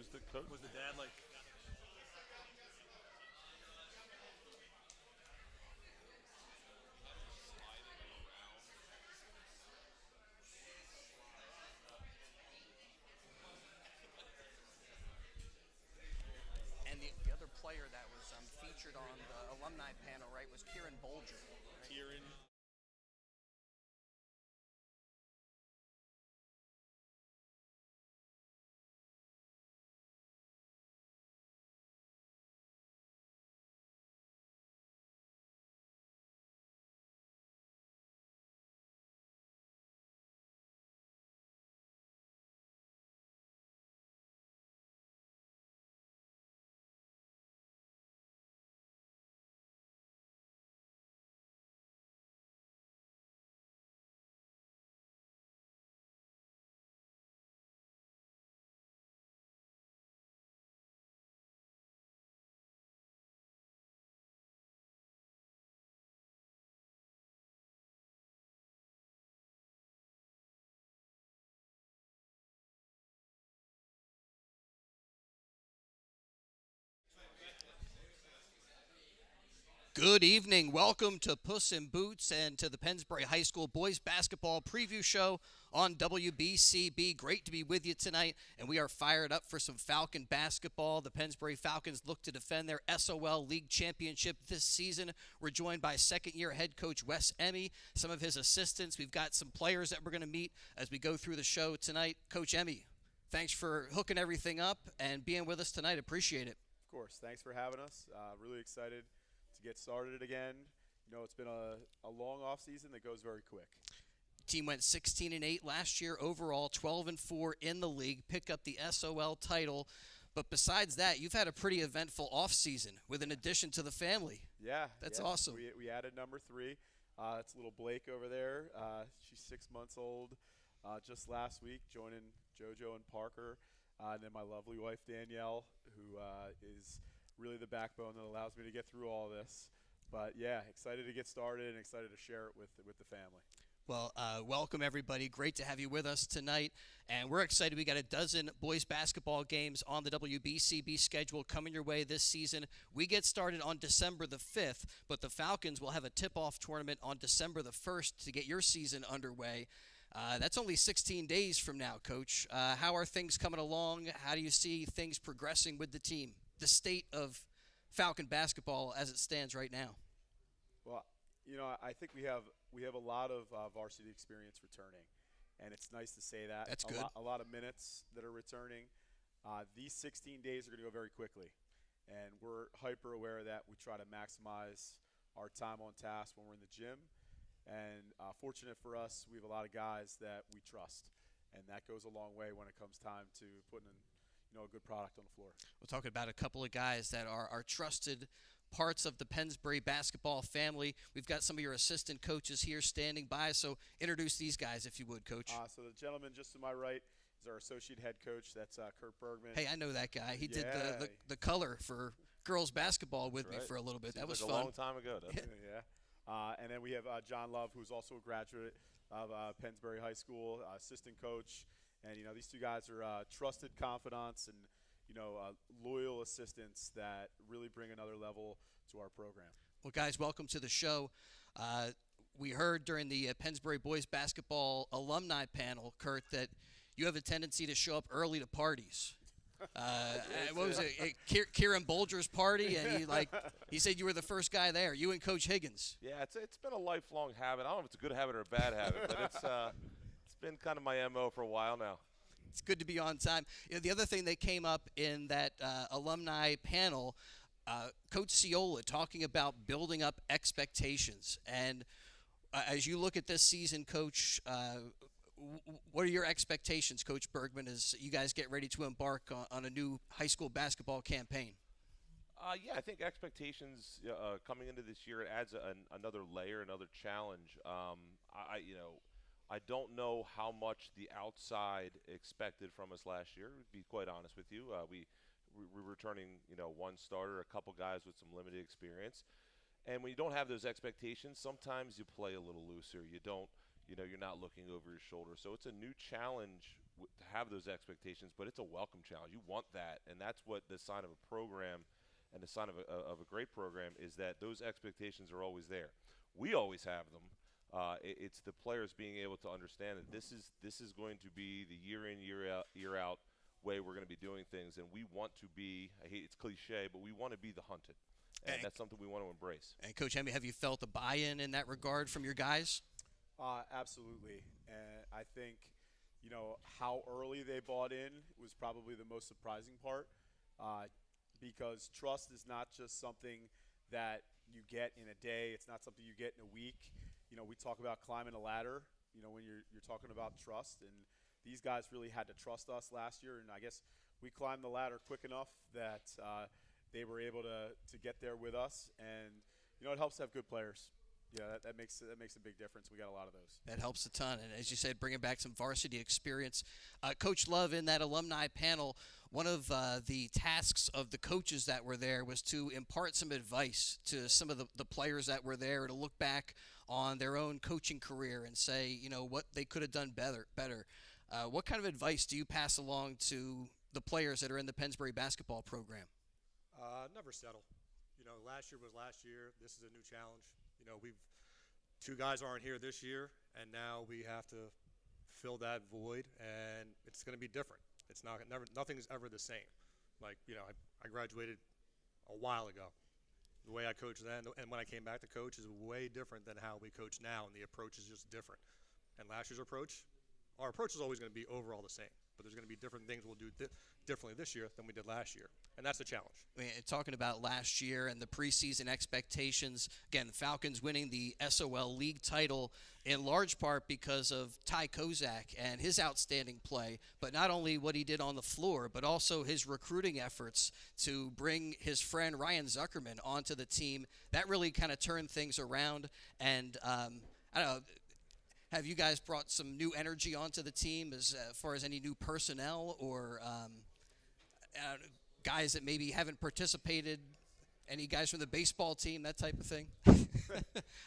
assistant coach. Was the dad like? And the other player that was featured on the alumni panel, right, was Kieran Bolger. Right? Kieran. Good evening. Welcome to Puss in Boots and to the Pennsbury High School Boys Basketball Preview Show on WBCB. Great to be with you tonight, and we are fired up for some Falcon basketball. The Pennsbury Falcons look to defend their SOL League Championship this season. We're joined by second-year head coach Wes Emme, some of his assistants. We've got some players that we're going to meet as we go through the show tonight. Coach Emme, thanks for hooking everything up and being with us tonight. Appreciate it. Of course. Thanks for having us. Really excited to get started again. You know, it's been a long off season that goes very quick. Team went 16-8 last year overall, 12-4 in the league, picked up the SOL title. But besides that, you've had a pretty eventful off season with an addition to the family. Yeah, that's awesome. We added number 3. That's little Blake over there. She's 6 months old. Just last week, joining JoJo and Parker, and then my lovely wife Danielle, who is really the backbone that allows me to get through all this. But yeah, excited to get started and excited to share it with the family. Well, welcome everybody. Great to have you with us tonight. And we're excited. We got a dozen boys basketball games on the WBCB schedule coming your way this season. We get started on December the 5th, but the Falcons will have a tip-off tournament on December the 1st to get your season underway. That's only 16 days from now, Coach. How are things coming along? How do you see things progressing with the team? The state of Falcon basketball as it stands right now? Well, you know, I think we have a lot of varsity experience returning, and it's nice to say that. That's good. A lot of minutes that are returning. These 16 days are going to go very quickly, and we're hyper aware of that. We try to maximize our time on task when we're in the gym, and fortunate for us, we have a lot of guys that we trust, and that goes a long way when it comes time to putting in a good product on the floor. We're talking about a couple of guys that are trusted parts of the Pennsbury basketball family. We've got some of your assistant coaches here standing by, so introduce these guys if you would, Coach. So the gentleman just to my right is our associate head coach. That's Kurt Bergman. Hey, I know that guy. He did the color for girls basketball with me for a little bit. Seems that was like fun. A long time ago, doesn't it? Yeah. And then we have John Love, who's also a graduate of Pennsbury High School, assistant coach. And, these two guys are trusted confidants and, loyal assistants that really bring another level to our program. Well, guys, welcome to the show. We heard during the Pennsbury Boys Basketball alumni panel, Kurt, that you have a tendency to show up early to parties. What was it? Kieran Bolger's party, and he said you were the first guy there. You and Coach Higgins. Yeah, it's been a lifelong habit. I don't know if it's a good habit or a bad habit, but it's been kind of my MO for a while now. It's good to be on time. The other thing that came up in that alumni panel, Coach Ciola talking about building up expectations. And as you look at this season, Coach, what are your expectations, Coach Bergman, as you guys get ready to embark on a new high school basketball campaign? Yeah, I think expectations coming into this year, it adds another layer, another challenge. I don't know how much the outside expected from us last year, to be quite honest with you. We're returning, one starter, a couple guys with some limited experience. And when you don't have those expectations, sometimes you play a little looser. You don't, you're not looking over your shoulder. So it's a new challenge to have those expectations, but it's a welcome challenge. You want that, and that's what the sign of a program and the sign of a great program is, that those expectations are always there. We always have them. It's the players being able to understand that this is going to be the year in, year out way we're going to be doing things, and we want to be. I hate it's cliche, but we want to be the hunted, and that's something we want to embrace. And Coach Ermer, have you felt a buy-in in that regard from your guys? Absolutely, and I think how early they bought in was probably the most surprising part, because trust is not just something that you get in a day. It's not something you get in a week. We talk about climbing a ladder. When you're talking about trust, and these guys really had to trust us last year, and I guess we climbed the ladder quick enough that they were able to get there with us, and it helps to have good players. Yeah, that makes a big difference. We got a lot of those. That helps a ton, and as you said, bringing back some varsity experience. Coach Love, in that alumni panel, one of the tasks of the coaches that were there was to impart some advice to some of the players that were there, to look back on their own coaching career and say, what they could have done better. What kind of advice do you pass along to the players that are in the Pennsbury basketball program? Never settle. Last year was last year. This is a new challenge. Two guys aren't here this year, and now we have to fill that void, and it's going to be different. Nothing's ever the same. I graduated a while ago. The way I coached then and when I came back to coach is way different than how we coach now, and the approach is just different. And last year's approach, our approach is always going to be overall the same, but there's going to be different things we'll do differently this year than we did last year, and that's the challenge. I mean, talking about last year and the preseason expectations, again, the Falcons winning the SOL League title in large part because of Ty Kozak and his outstanding play, but not only what he did on the floor, but also his recruiting efforts to bring his friend Ryan Zuckerman onto the team. That really kind of turned things around, and I don't know, have you guys brought some new energy onto the team as far as any new personnel or guys that maybe haven't participated, any guys from the baseball team, that type of thing?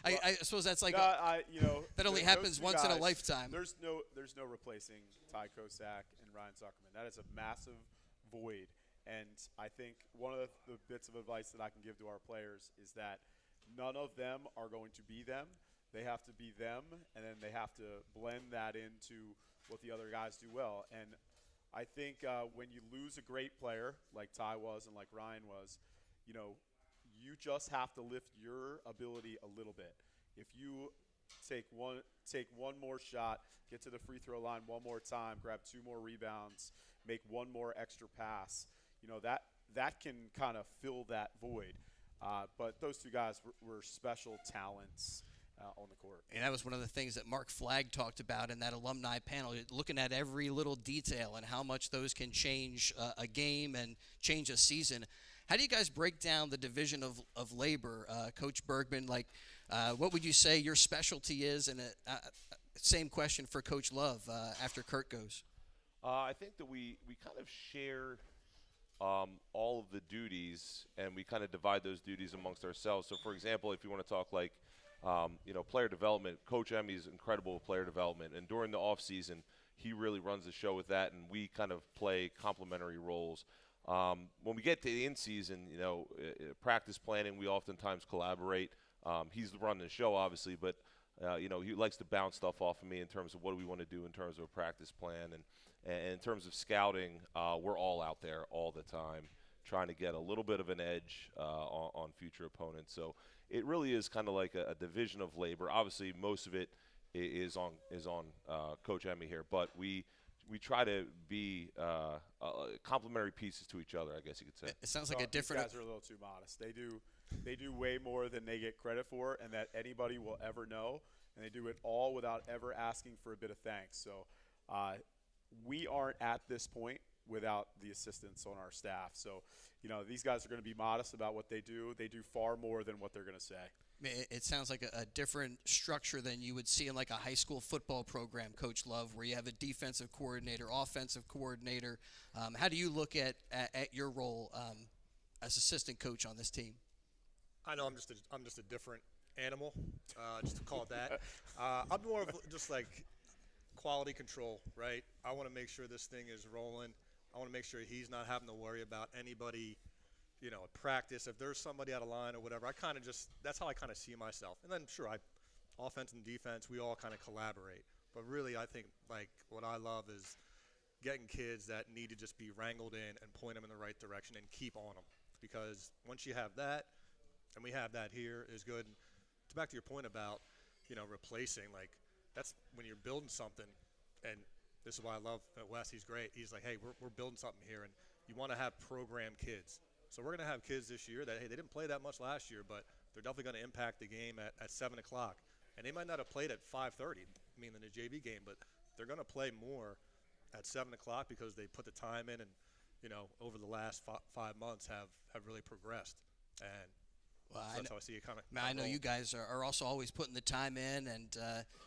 I suppose that's like that only happens once in a lifetime. There's no replacing Ty Kozak and Ryan Zuckerman. That is a massive void, and I think one of the bits of advice that I can give to our players is that none of them are going to be them. They have to be them, and then they have to blend that into what the other guys do well. And I think when you lose a great player like Ty was and like Ryan was, you just have to lift your ability a little bit. If you take one more shot, get to the free throw line one more time, grab 2 more rebounds, make one more extra pass, that can kind of fill that void. But those 2 guys were special talents on the court. And that was one of the things that Mark Flagg talked about in that alumni panel, looking at every little detail and how much those can change a game and change a season. How do you guys break down the division of labor, Coach Bergman? What would you say your specialty is? And same question for Coach Love after Kurt goes. I think that we kind of share all of the duties, and we kind of divide those duties amongst ourselves. So, for example, if you want to talk player development, Coach Emmy's incredible with player development, and during the off season, he really runs the show with that, and we kind of play complementary roles. When we get to the in-season, practice planning, we oftentimes collaborate. He's running the show, obviously, but he likes to bounce stuff off of me in terms of what do we want to do in terms of a practice plan, and in terms of scouting, we're all out there all the time trying to get a little bit of an edge on future opponents. So it really is kind of like a division of labor. Obviously, most of it is on Coach Emmy here, but we try to be complementary pieces to each other, I guess you could say. It sounds like a different. These guys are a little too modest. They do way more than they get credit for, and that anybody will ever know. And they do it all without ever asking for a bit of thanks. So we aren't at this point without the assistance on our staff. So, these guys are going to be modest about what they do. They do far more than what they're going to say. It sounds like a different structure than you would see in like a high school football program, Coach Love, where you have a defensive coordinator, offensive coordinator. How do you look at your role as assistant coach on this team? I know I'm just a different animal, just to call it that. I'm more of just like quality control, right? I want to make sure this thing is rolling. I want to make sure he's not having to worry about anybody, at practice. If there's somebody out of line or whatever, that's how I kind of see myself. And then, sure, offense and defense, we all kind of collaborate. But really, I think, what I love is getting kids that need to just be wrangled in and point them in the right direction and keep on them. Because once you have that, and we have that here, is good. And back to your point about, replacing, that's when you're building something. And this is why I love Wes. He's great. He's like, hey, we're building something here. And you want to have program kids. So we're going to have kids this year that, hey, they didn't play that much last year, but they're definitely going to impact the game at 7 o'clock. And they might not have played at 5:30, in the JV game, but they're going to play more at 7 o'clock because they put the time in and, over the last 5 months have really progressed. And well, so that's how I see it kind of. I know you guys are also always putting the time in and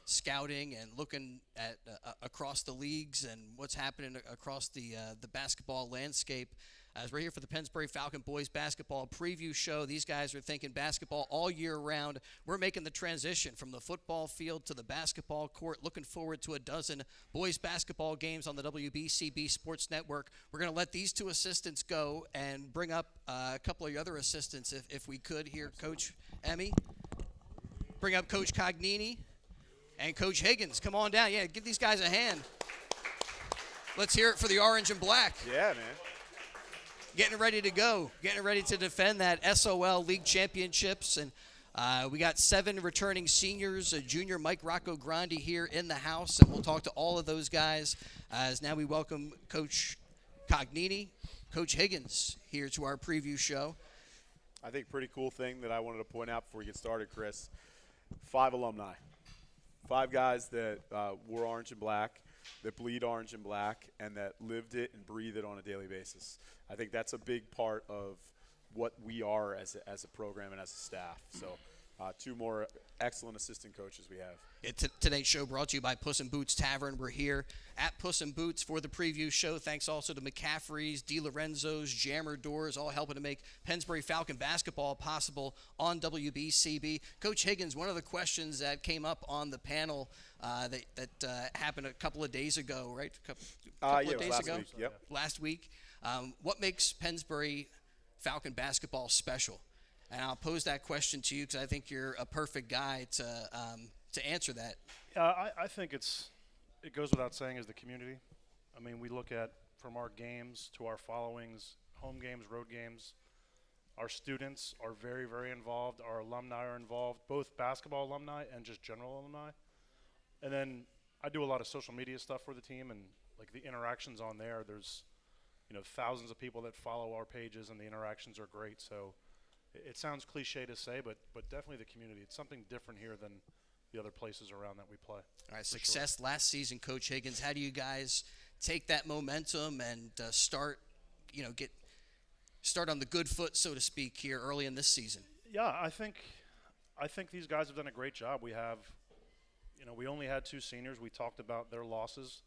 scouting and looking at across the leagues and what's happening across the basketball landscape. As we're here for the Pennsbury Falcon Boys Basketball preview show, these guys are thinking basketball all year round. We're making the transition from the football field to the basketball court. Looking forward to a dozen boys basketball games on the WBCB Sports Network. We're going to let these two assistants go and bring up a couple of your other assistants, if we could here. Coach Emmy, bring up Coach Cognini and Coach Higgins. Come on down. Yeah, give these guys a hand. Let's hear it for the orange and black. Yeah, man. Getting ready to go, getting ready to defend that SOL League Championships. And we got 7 returning seniors, junior Mike Rocco Grandi here in the house. And we'll talk to all of those guys as now we welcome Coach Cognini, Coach Higgins here to our preview show. I think pretty cool thing that I wanted to point out before we get started, Chris. 5 alumni. 5 guys that wore orange and black, that bleed orange and black, and that lived it and breathed it on a daily basis. I think that's a big part of what we are as a program and as a staff. So 2 more excellent assistant coaches we have. Today's show brought to you by Puss in Boots Tavern. We're here at Puss in Boots for the preview show. Thanks also to McCaffrey's, DiLorenzo's, Jammer Doors, all helping to make Pennsbury Falcon basketball possible on WBCB. Coach Higgins, one of the questions that came up on the panel that happened a couple of days ago, right? Last week. What makes Pennsbury Falcon basketball special? And I'll pose that question to you because I think you're a perfect guy to answer that. I think it goes without saying is the community. We look at from our games to our followings, home games, road games. Our students are very, very involved. Our alumni are involved, both basketball alumni and just general alumni. And then I do a lot of social media stuff for the team, and the interactions on there. There's thousands of people that follow our pages, and the interactions are great. So it sounds cliche to say, but definitely the community. It's something different here than the other places around that we play. All right, success last season, Coach Higgins. How do you guys take that momentum and start on the good foot, so to speak, here early in this season? Yeah, I think these guys have done a great job. We have, we only had 2 seniors. We talked about their losses.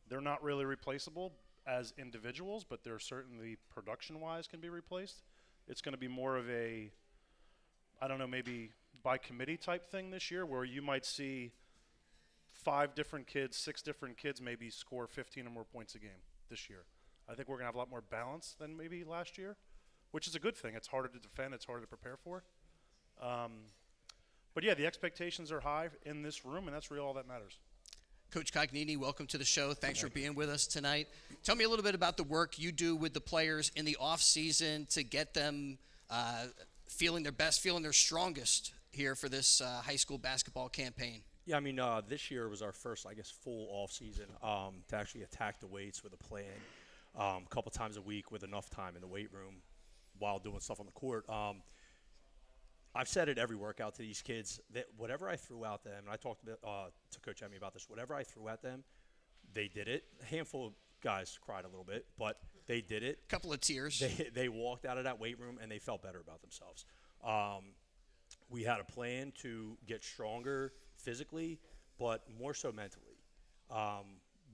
They're not really replaceable as individuals, but they're certainly production-wise can be replaced. It's going to be more of a, maybe by committee type thing this year where you might see 5 different kids, 6 different kids maybe score 15 or more points a game this year. I think we're going to have a lot more balance than maybe last year, which is a good thing. It's harder to defend. It's harder to prepare for. But, yeah, the expectations are high in this room, and that's really all that matters. Coach Cognini, welcome to the show. Thanks for being with us tonight. Tell me a little bit about the work you do with the players in the off season to get them feeling their best, feeling their strongest here for this high school basketball campaign. Yeah, this year was our first, full off season to actually attack the weights with a plan a couple times a week with enough time in the weight room while doing stuff on the court. I've said it every workout to these kids that whatever I threw out them, and I talked to Coach Emmy about this, whatever I threw at them, they did it. A handful of guys cried a little bit, but they did it. Couple of tears. They walked out of that weight room, and they felt better about themselves. We had a plan to get stronger physically, but more so mentally.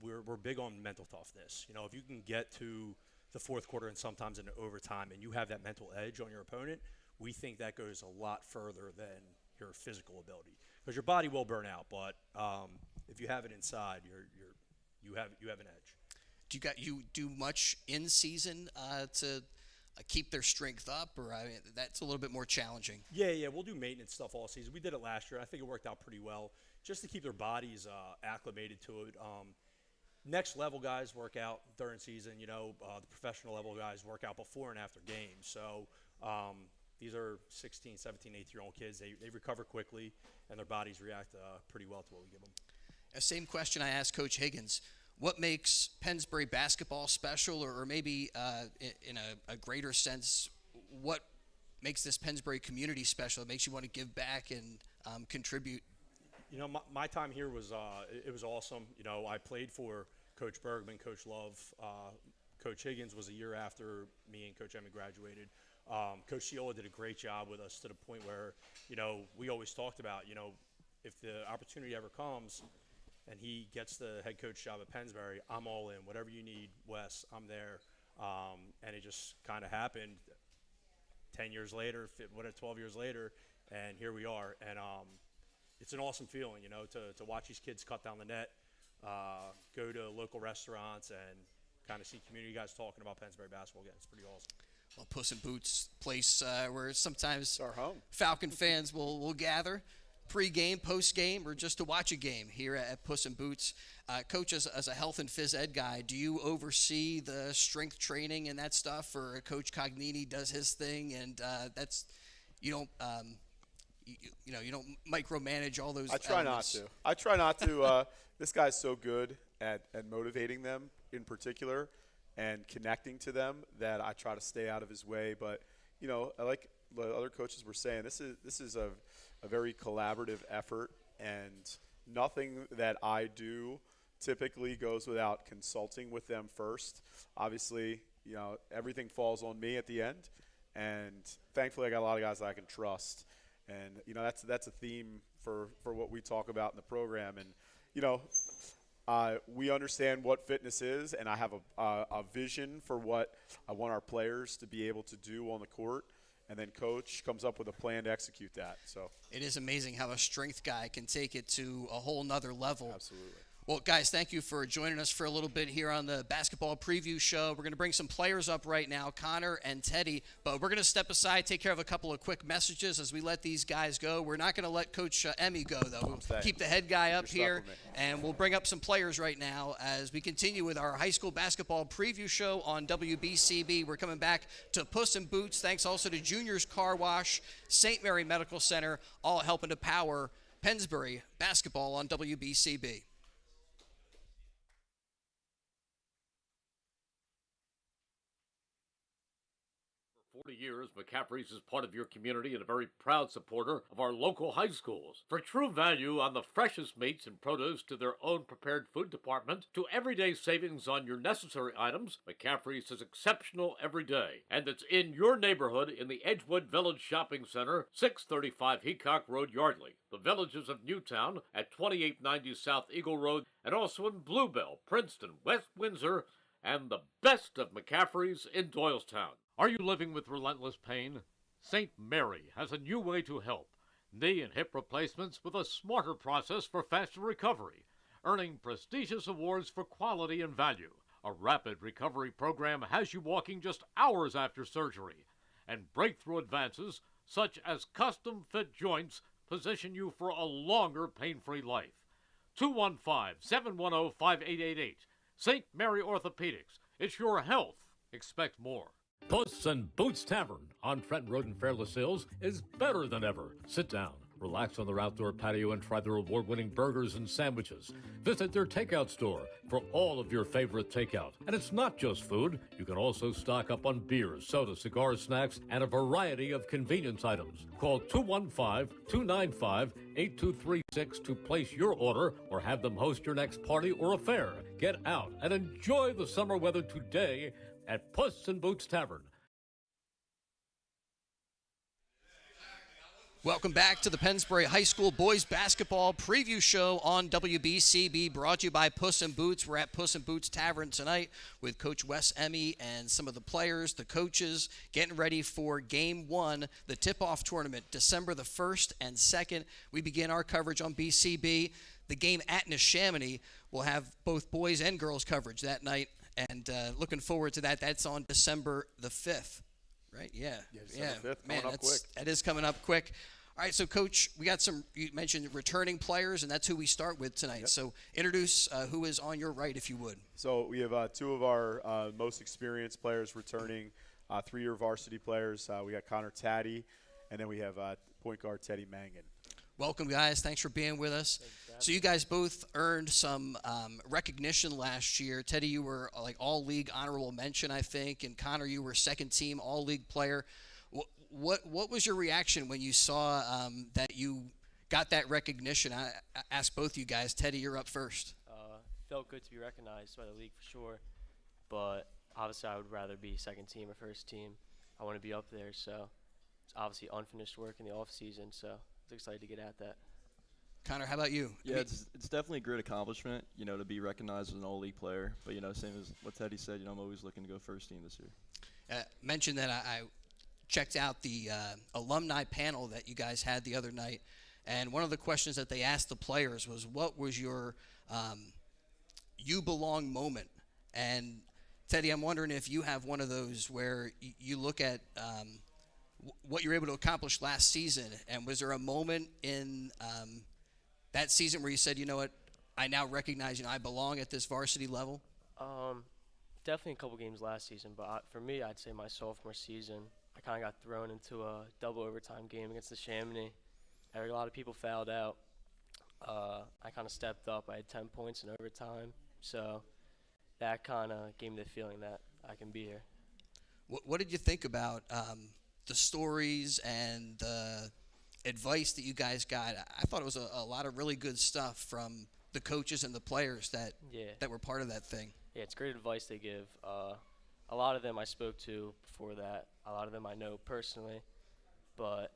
We're big on mental toughness. If you can get to the fourth quarter and sometimes into overtime and you have that mental edge on your opponent, we think that goes a lot further than your physical ability. Because your body will burn out, but if you have it inside, you have an edge. Do you do much in season to keep their strength up, or that's a little bit more challenging? Yeah, we'll do maintenance stuff all season. We did it last year. I think it worked out pretty well, just to keep their bodies acclimated to it. Next level guys work out during season. The professional level guys work out before and after games. So these are 16, 17, 18-year-old kids. They recover quickly, and their bodies react pretty well to what we give them. Same question I asked Coach Higgins. What makes Pennsbury basketball special, or maybe in a greater sense, what makes this Pennsbury community special? It makes you want to give back and contribute. My time here was it was awesome. I played for Coach Bergman, Coach Love. Coach Higgins was a year after me and Coach Ermer graduated. Coach Ciola did a great job with us to the point where, we always talked about, if the opportunity ever comes and he gets the head coach job at Pennsbury, I'm all in. Whatever you need, Wes, I'm there. And it just kind of happened 10 years later, 12 years later, and here we are. And it's an awesome feeling, to watch these kids cut down the net, go to local restaurants, and kind of see community guys talking about Pennsbury basketball again. It's pretty awesome. Well, Puss in Boots, place where sometimes Our home. Falcon fans will gather pre-game, post-game, or just to watch a game here at Puss in Boots. Coach, as a health and phys ed guy, do you oversee the strength training and that stuff, or Coach Cognini does his thing, and that's you don't micromanage all those? I try not to. This guy's so good at motivating them in particular and connecting to them that I try to stay out of his way. But I like the other coaches were saying, this is a very collaborative effort, and nothing that I do typically goes without consulting with them first. Obviously, everything falls on me at the end, and thankfully I got a lot of guys that I can trust. And that's a theme for what we talk about in the program. And we understand what fitness is, and I have a vision for what I want our players to be able to do on the court. And then Coach comes up with a plan to execute that. So it is amazing how a strength guy can take it to a whole nother level. Absolutely. Well, guys, thank you for joining us for a little bit here on the basketball preview show. We're going to bring some players up right now, Connor and Teddy, but we're going to step aside, take care of a couple of quick messages as we let these guys go. We're not going to let Coach Emmy go, though. We'll keep the head guy up here, and we'll bring up some players right now as we continue with our high school basketball preview show on WBCB. We're coming back to Puss in Boots. Thanks also to Junior's Car Wash, St. Mary Medical Center, all helping to power Pennsbury basketball on WBCB. 40 years, McCaffrey's is part of your community and a very proud supporter of our local high schools. For true value on the freshest meats and produce to their own prepared food department, to everyday savings on your necessary items, McCaffrey's is exceptional every day. And it's in your neighborhood in the Edgewood Village Shopping Center, 635 Heacock Road, Yardley. The Villages of Newtown at 2890 South Eagle Road, and also in Bluebell, Princeton, West Windsor, and the best of McCaffrey's in Doylestown. Are you living with relentless pain? St. Mary has a new way to help. Knee and hip replacements with a smarter process for faster recovery, earning prestigious awards for quality and value. A rapid recovery program has you walking just hours after surgery, and breakthrough advances such as custom-fit joints position you for a longer pain-free life. 215-710-5888. St. Mary Orthopedics. It's your health. Expect more. Puss and Boots Tavern on Trenton Road in Fairless Hills is better than ever. Sit down, relax on their outdoor patio, and try their award-winning burgers and sandwiches. Visit their takeout store for all of your favorite takeout. And it's not just food. You can also stock up on beers, soda, cigars, snacks, and a variety of convenience items. Call 215-295-8236 to place your order or have them host your next party or affair. Get out and enjoy the summer weather today at Puss and Boots Tavern. Welcome back to the Pennsbury High School Boys Basketball Preview Show on WBCB, brought to you by Puss in Boots. We're at Puss in Boots Tavern tonight with Coach Wes Emmy and some of the players, the coaches, getting ready for Game 1, the tip-off tournament, December the 1st and 2nd. We begin our coverage on BCB the game at Neshaminy will have both boys and girls coverage that night, and looking forward to that. That's on December the 5th, right? Yeah. December 5th, Man, coming up quick. that is coming up quick. All right, so Coach, we got you mentioned returning players, and that's who we start with tonight. Yep. So introduce who is on your right, if you would. So we have two of our most experienced players returning, 3-year varsity players. We got Connor Taddy, and then we have point guard Teddy Mangan. Welcome, guys. Thanks for being with us. So you guys both earned some recognition last year. Teddy, you were like all-league honorable mention, I think, and Connor, you were second-team all-league player. What was your reaction when you saw that you got that recognition? I asked both you guys. Teddy, you're up first. Felt good to be recognized by the league for sure, but obviously I would rather be second team or first team. I want to be up there, so it's obviously unfinished work in the off season, so I was excited to get at that. Connor, how about you? Yeah, it's definitely a great accomplishment, to be recognized as an all-league player. But, same as what Teddy said, I'm always looking to go first team this year. Mentioned that I checked out the alumni panel that you guys had the other night, and one of the questions that they asked the players was, what was your you belong moment? And Teddy, I'm wondering if you have one of those where you look at what you're able to accomplish last season, and was there a moment in that season where you said, you know what, I now recognize, I belong at this varsity level? Definitely a couple games last season, but for me, I'd say my sophomore season, I kind of got thrown into a double overtime game against the Chamonix. A lot of people fouled out. I kind of stepped up. I had 10 points in overtime, so that kind of gave me the feeling that I can be here. What did you think about the stories and the advice that you guys got? I thought it was a lot of really good stuff from the coaches and the players that were part of that thing. Yeah, it's great advice they give. A lot of them I spoke to before that. A lot of them I know personally. But,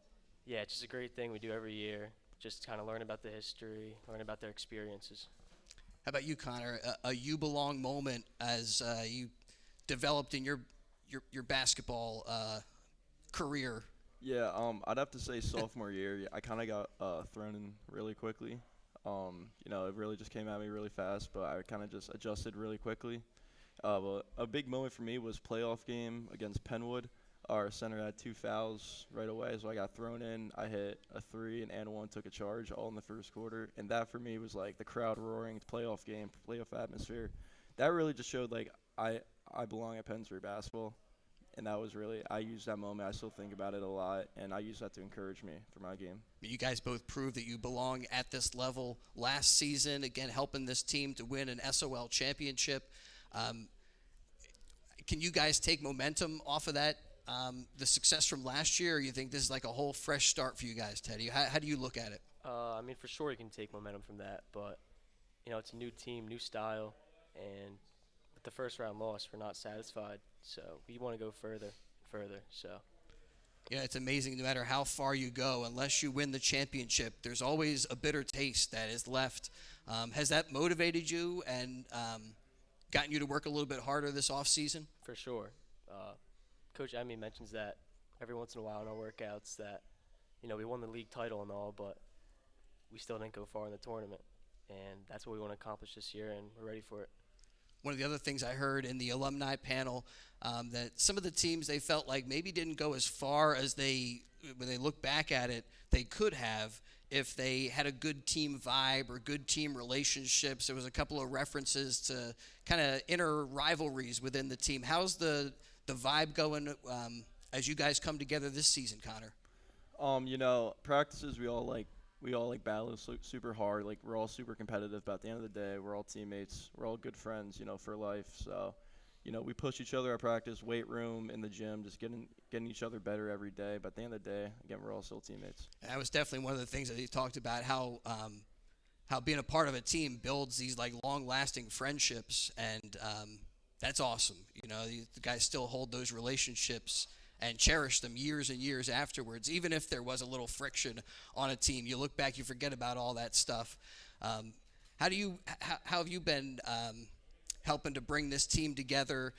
yeah, it's just a great thing we do every year, just kind of learn about the history, learn about their experiences. How about you, Connor? A you belong moment as you developed in your basketball career? Yeah, I'd have to say sophomore year, I kind of got thrown in really quickly. It really just came at me really fast, but I kind of just adjusted really quickly. But a big moment for me was playoff game against Penwood. Our center had 2 fouls right away, so I got thrown in. I hit a 3, and one took a charge all in the first quarter. And that for me was like the crowd roaring, playoff game, playoff atmosphere. That really just showed like I belong at Pennsbury basketball. And that was really, I used that moment. I still think about it a lot, and I use that to encourage me for my game. You guys both proved that you belong at this level last season, again, helping this team to win an SOL championship. Can you guys take momentum off of that, the success from last year, or you think this is like a whole fresh start for you guys, Teddy? How do you look at it? For sure you can take momentum from that, but, it's a new team, new style, and with the first round loss, we're not satisfied. So we want to go further. So. Yeah, it's amazing. No matter how far you go, unless you win the championship, there's always a bitter taste that is left. Has that motivated you and gotten you to work a little bit harder this off season? For sure. Coach Emmy mentions that every once in a while in our workouts that, we won the league title and all, but we still didn't go far in the tournament. And that's what we want to accomplish this year, and we're ready for it. One of the other things I heard in the alumni panel, that some of the teams they felt like maybe didn't go as far as when they look back at it, they could have if they had a good team vibe or good team relationships. There was a couple of references to kind of inner rivalries within the team. How's the vibe going as you guys come together this season, Connor? Practices we all battle super hard. Like, we're all super competitive, but at the end of the day, we're all teammates. We're all good friends, for life. So, we push each other at practice, weight room, in the gym, just getting each other better every day. But at the end of the day, again, we're all still teammates. And that was definitely one of the things that he talked about, how being a part of a team builds these like long-lasting friendships, and that's awesome. The guys still hold those relationships and cherish them years and years afterwards. Even if there was a little friction on a team, you look back, you forget about all that stuff. How have you been helping to bring this team together?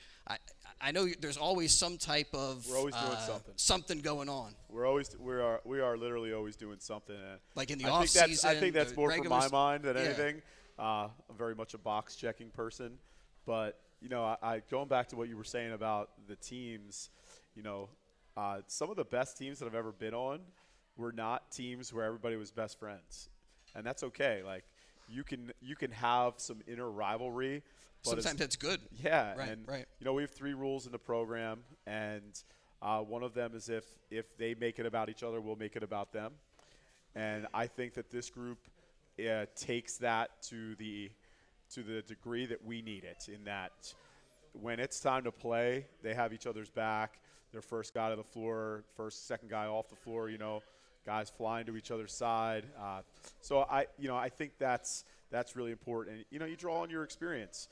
I know there's always some type of We're always doing something. Something going on. We are literally always doing something. Like in the off season. I think that's more from my mind than yeah. anything. I'm very much a box checking person, but I going back to what you were saying about the teams. Some of the best teams that I've ever been on were not teams where everybody was best friends, and that's okay. Like you can have some inner rivalry. But sometimes that's good. Yeah, right. We have 3 rules in the program, and one of them is if they make it about each other, we'll make it about them. And I think that this group takes that to the degree that we need it. In that, when it's time to play, they have each other's back. Their first guy to the floor, second guy off the floor. Guys flying to each other's side. So I think that's really important. And you draw on your experience.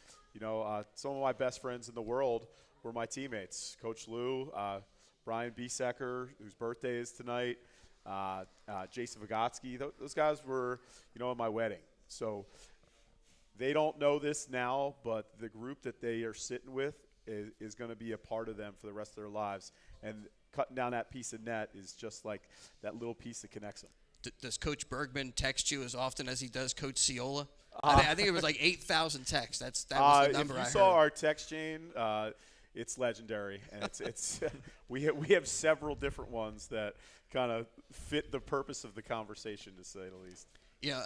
Some of my best friends in the world were my teammates. Coach Lou, Brian Biesecker, whose birthday is tonight, Jason Vygotsky. Those guys were, at my wedding. So they don't know this now, but the group that they are sitting with is going to be a part of them for the rest of their lives. And cutting down that piece of net is just like that little piece that connects them. Does Coach Bergman text you as often as he does Coach Ciola? I think it was like 8,000 texts. That was the number I heard. If you saw our text chain, it's legendary, and it's we have several different ones that kind of fit the purpose of the conversation, to say the least. Yeah,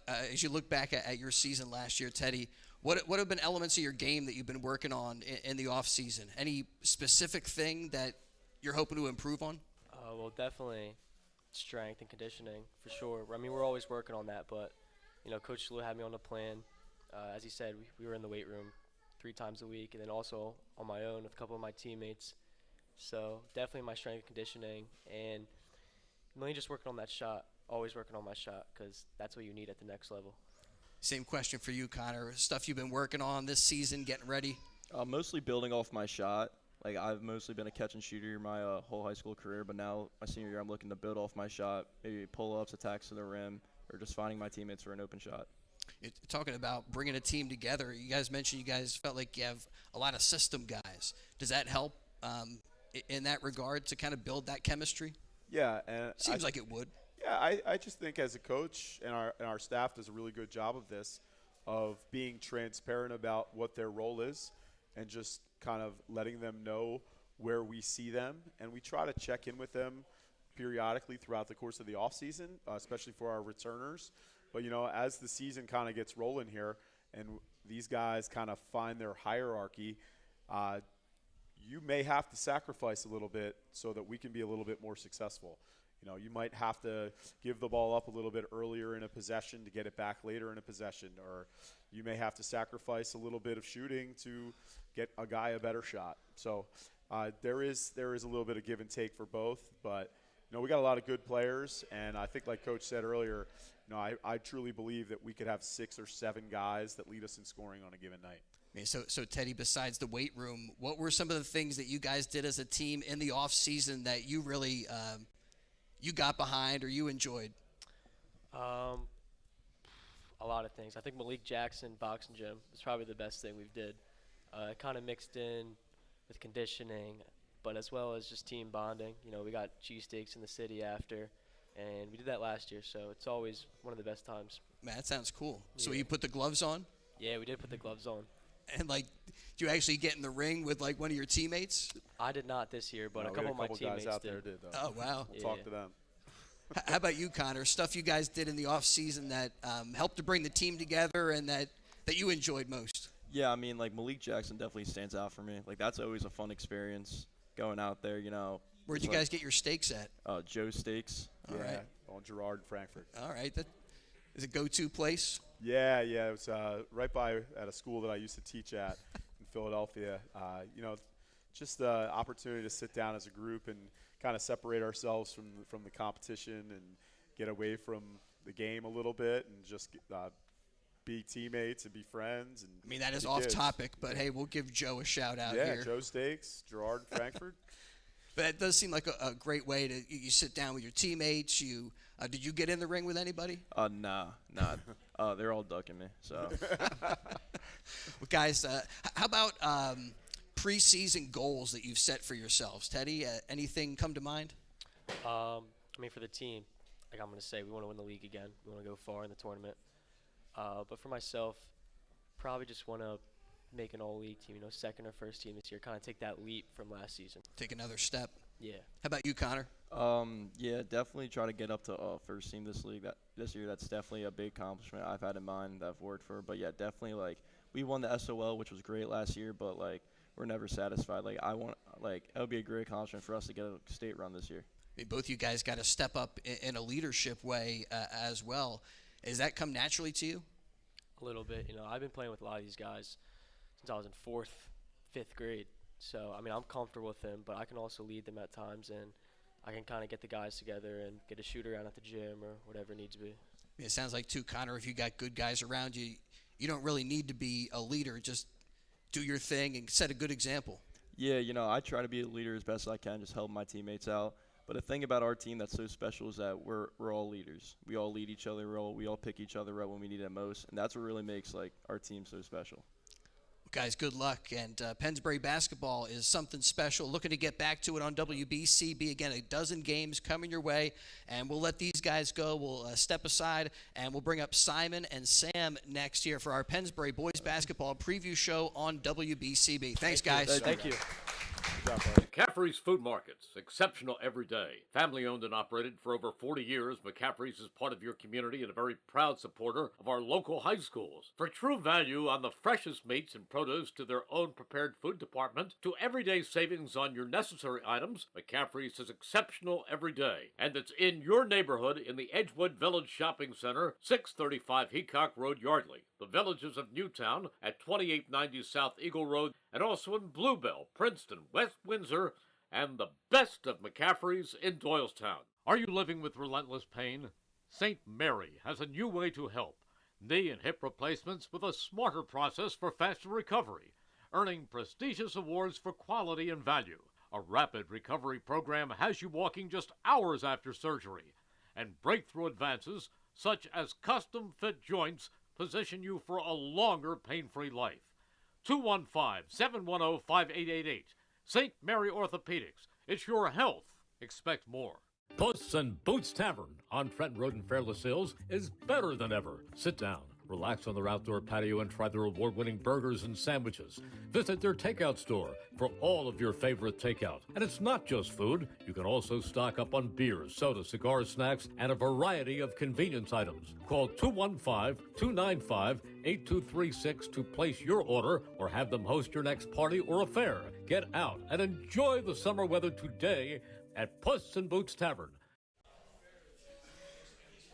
as you look back at your season last year, Teddy, what have been elements of your game that you've been working on in the off season? Any specific thing that you're hoping to improve on? Well, definitely strength and conditioning for sure. I mean, we're always working on that, but Coach Lou had me on the plan. As he said, we were in the weight room 3 times a week, and then also on my own with a couple of my teammates. So definitely my strength and conditioning, and mainly just working on that shot. Always working on my shot, because that's what you need at the next level. Same question for you, Connor. Stuff you've been working on this season, getting ready? Mostly building off my shot. Like, I've mostly been a catch and shooter my whole high school career, but now my senior year I'm looking to build off my shot, maybe pull-ups, attacks to the rim, or just finding my teammates for an open shot. Talking about bringing a team together, you guys mentioned you guys felt like you have a lot of system guys. Does that help in that regard to kind of build that chemistry? Yeah. And seems like it would. Yeah, I just think as a coach and our staff does a really good job of this, of being transparent about what their role is and just kind of letting them know where we see them. And we try to check in with them periodically throughout the course of the offseason, especially for our returners. But, as the season kind of gets rolling here and these guys kind of find their hierarchy, you may have to sacrifice a little bit so that we can be a little bit more successful. You might have to give the ball up a little bit earlier in a possession to get it back later in a possession, or you may have to sacrifice a little bit of shooting to get a guy a better shot. So there is a little bit of give and take for both, but we got a lot of good players, and I think like Coach said earlier, I truly believe that we could have 6 or 7 guys that lead us in scoring on a given night. So Teddy, besides the weight room, what were some of the things that you guys did as a team in the off season that you really you got behind or you enjoyed? A lot of things. I think Malik Jackson boxing gym is probably the best thing we've did. It kind of mixed in with conditioning, but as well as just team bonding. We got cheesesteaks in the city after, and we did that last year, so it's always one of the best times. Man, that sounds cool. Yeah. So you put the gloves on? Yeah, we did put the gloves on. And, do you actually get in the ring with, one of your teammates? I did not this year, but No, a couple of my guys teammates out did. there did, though. Oh, wow. We'll talk to them. How about you, Connor? Stuff you guys did in the off season that helped to bring the team together and that you enjoyed most? Yeah, I mean, Malik Jackson definitely stands out for me. That's always a fun experience going out there, Where'd you guys get your steaks at? Joe's Steaks. All right. On Girard and Frankfurt. All right. That is a go-to place? Yeah. It was right by at a school that I used to teach at in Philadelphia. Just the opportunity to sit down as a group and kind of separate ourselves from the competition and get away from the game a little bit and just be teammates and be friends. And I mean, that is be off kids. topic, but hey, we'll give Joe a shout out here. Yeah, Joe Steaks, Girard and Frankfurt. But it does seem like a great way to you sit down with your teammates. Did you get in the ring with anybody? Nah. They're all ducking me. So, Well, guys, how about preseason goals that you've set for yourselves? Teddy, anything come to mind? I mean, for the team, like I'm going to say, we want to win the league again. We want to go far in the tournament. But for myself, probably just want to make an all-league team, second or first team this year, kind of take that leap from last season. Take another step. Yeah. How about you, Connor? Yeah, definitely try to get up to first team this year. That's definitely a big accomplishment I've had in mind that I've worked for. But yeah, definitely we won the SOL, which was great last year, but we're never satisfied. It would be a great accomplishment for us to get a state run this year. I mean, both you guys got to step up in a leadership way as well. Has that come naturally to you? A little bit. I've been playing with a lot of these guys since I was in 4th, 5th grade. So, I mean, I'm comfortable with them, but I can also lead them at times, and I can kind of get the guys together and get a shoot around at the gym or whatever it needs to be. I mean, it sounds like, too, Connor, if you got good guys around you, you don't really need to be a leader. Just do your thing and set a good example. Yeah, I try to be a leader as best as I can, just help my teammates out. But the thing about our team that's so special is that we're all leaders. We all lead each other. We all pick each other up when we need it most, and that's what really makes our team so special. Guys, good luck. And Pennsbury basketball is something special. Looking to get back to it on WBCB. Again, a dozen games coming your way. And we'll let these guys go. We'll step aside, and we'll bring up Simon and Sam next year for our Pennsbury Boys Basketball preview show on WBCB. Thanks, guys. Thank you. McCaffrey's Food Markets, exceptional every day. Family owned and operated for over 40 years, McCaffrey's is part of your community and a very proud supporter of our local high schools. For true value on the freshest meats and produce to their own prepared food department, to everyday savings on your necessary items, McCaffrey's is exceptional every day. And it's in your neighborhood in the Edgewood Village Shopping Center, 635 Heacock Road, Yardley. The Villages of Newtown at 2890 South Eagle Road, and also in Bluebell, Princeton, West Windsor, and the best of McCaffrey's in Doylestown. Are you living with relentless pain? St. Mary has a new way to help. Knee and hip replacements with a smarter process for faster recovery, earning prestigious awards for quality and value. A rapid recovery program has you walking just hours after surgery, and breakthrough advances such as custom-fit joints position you for a longer pain-free life. 215-710-5888. St. Mary Orthopedics. It's your health. Expect more. Puss and Boots Tavern on Trenton Road in Fairless Hills is better than ever. Sit down, relax on their outdoor patio, and try their award-winning burgers and sandwiches. Visit their takeout store for all of your favorite takeout. And it's not just food. You can also stock up on beers, soda, cigars, snacks, and a variety of convenience items. Call 215-295-8236 to place your order or have them host your next party or affair. Get out and enjoy the summer weather today at Puss and Boots Tavern.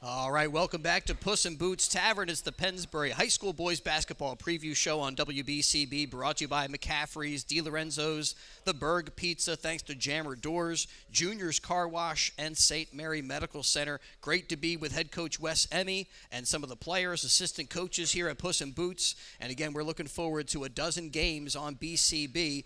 All right, welcome back to Puss in Boots Tavern. It's the Pennsbury High School Boys Basketball preview show on WBCB, brought to you by McCaffrey's, DiLorenzo's, The Berg Pizza, thanks to Jammer Doors, Junior's Car Wash, and St. Mary Medical Center. Great to be with head coach Wes Emmy and some of the players, assistant coaches here at Puss in Boots. And again, we're looking forward to a dozen games on BCB.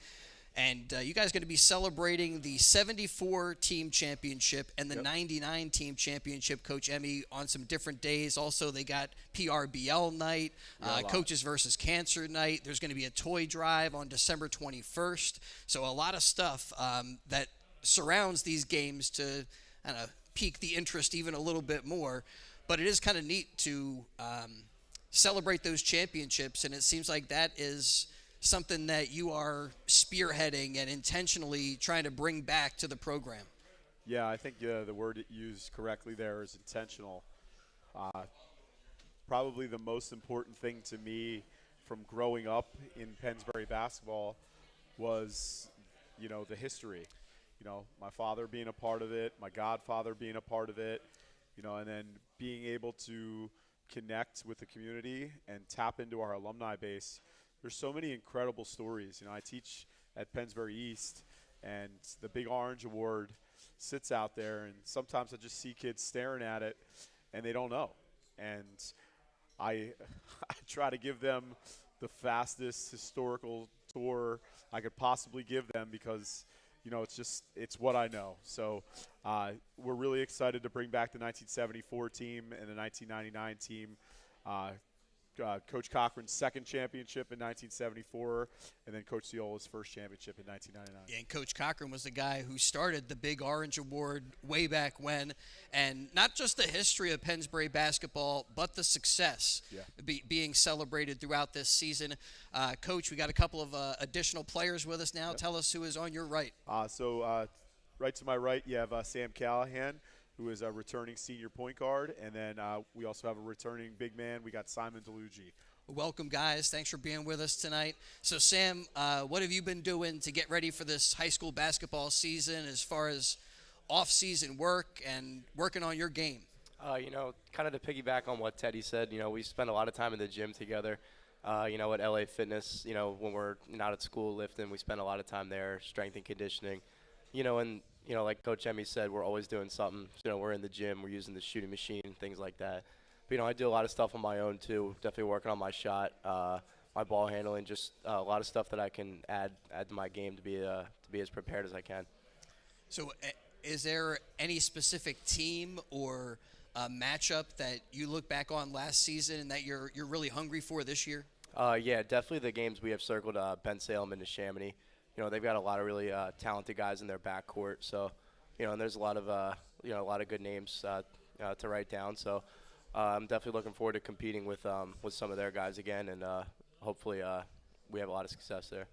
And you guys are going to be celebrating the 74-team championship and the 99-team championship, Coach Emmy, on some different days. Also, they got PRBL night, Coaches versus Cancer night. There's going to be a toy drive on December 21st. So a lot of stuff that surrounds these games to pique the interest even a little bit more. But it is kind of neat to celebrate those championships, and it seems like that is something that you are spearheading and intentionally trying to bring back to the program. Yeah, I think the word used correctly there is intentional. Probably the most important thing to me from growing up in Pennsbury basketball was, the history. My father being a part of it, my godfather being a part of it, and then being able to connect with the community and tap into our alumni base. There's so many incredible stories. I teach at Pennsbury East, and the Big Orange Award sits out there, and sometimes I just see kids staring at it, and they don't know. And I try to give them the fastest historical tour I could possibly give them because, it's what I know. So we're really excited to bring back the 1974 team and the 1999 team. Coach Cochran's second championship in 1974, and then Coach Ciola's first championship in 1999. Yeah, and Coach Cochran was the guy who started the Big Orange Award way back when, and not just the history of Pennsbury basketball, but the success being celebrated throughout this season. Coach, we got a couple of additional players with us now. Tell us who is on your right. Right to my right, you have Sam Callahan, who is a returning senior point guard, and then we also have a returning big man. We got Simon DeLuigi. Welcome, guys. Thanks for being with us tonight. So, Sam, what have you been doing to get ready for this high school basketball season as far as off-season work and working on your game? Kind of to piggyback on what Teddy said, we spend a lot of time in the gym together. At LA Fitness, when we're not at school lifting, we spend a lot of time there, strength and conditioning. Like Coach Emmy said, we're always doing something. We're in the gym, we're using the shooting machine, things like that. But, I do a lot of stuff on my own, too. Definitely working on my shot, my ball handling, just a lot of stuff that I can add to my game to be as prepared as I can. So is there any specific team or matchup that you look back on last season and that you're really hungry for this year? Yeah, definitely the games we have circled, Penn Salem and Neshaminy. They've got a lot of really talented guys in their backcourt. So, and there's a lot of good names to write down. So, I'm definitely looking forward to competing with some of their guys again, and hopefully we have a lot of success there.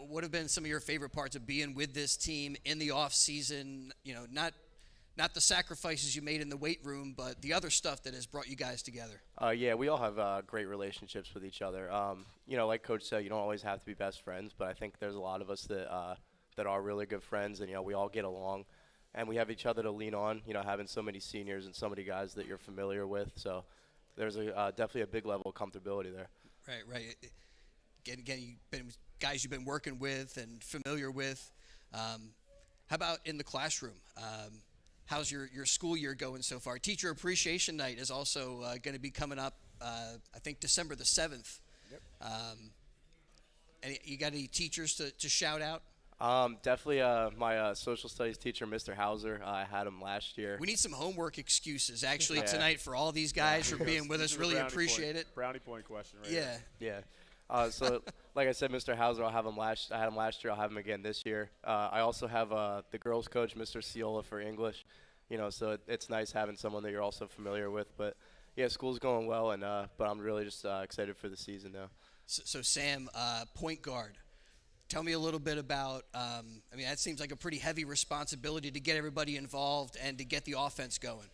What have been some of your favorite parts of being with this team in the off season? Not the sacrifices you made in the weight room, but the other stuff that has brought you guys together. Yeah, we all have great relationships with each other. Like Coach said, you don't always have to be best friends, but I think there's a lot of us that are really good friends, and we all get along, and we have each other to lean on. Having so many seniors and so many guys that you're familiar with, so there's definitely a big level of comfortability there. Right. Again, guys you've been working with and familiar with. How about in the classroom? How's your school year going so far? Teacher Appreciation Night is also going to be coming up, I think, December the 7th. Yep. You got any teachers to shout out? Definitely my social studies teacher, Mr. Hauser. I had him last year. We need some homework excuses, actually, tonight for all these guys for being with us. Really appreciate it. Brownie point question, right? Yeah. So, like I said, Mr. Hauser, I had him last year. I'll have him again this year. I also have the girls' coach, Mr. Ciola, for English. So it's nice having someone that you're also familiar with. But yeah, school's going well, and but I'm really just excited for the season now. So Sam, point guard. Tell me a little bit about. That seems like a pretty heavy responsibility to get everybody involved and to get the offense going.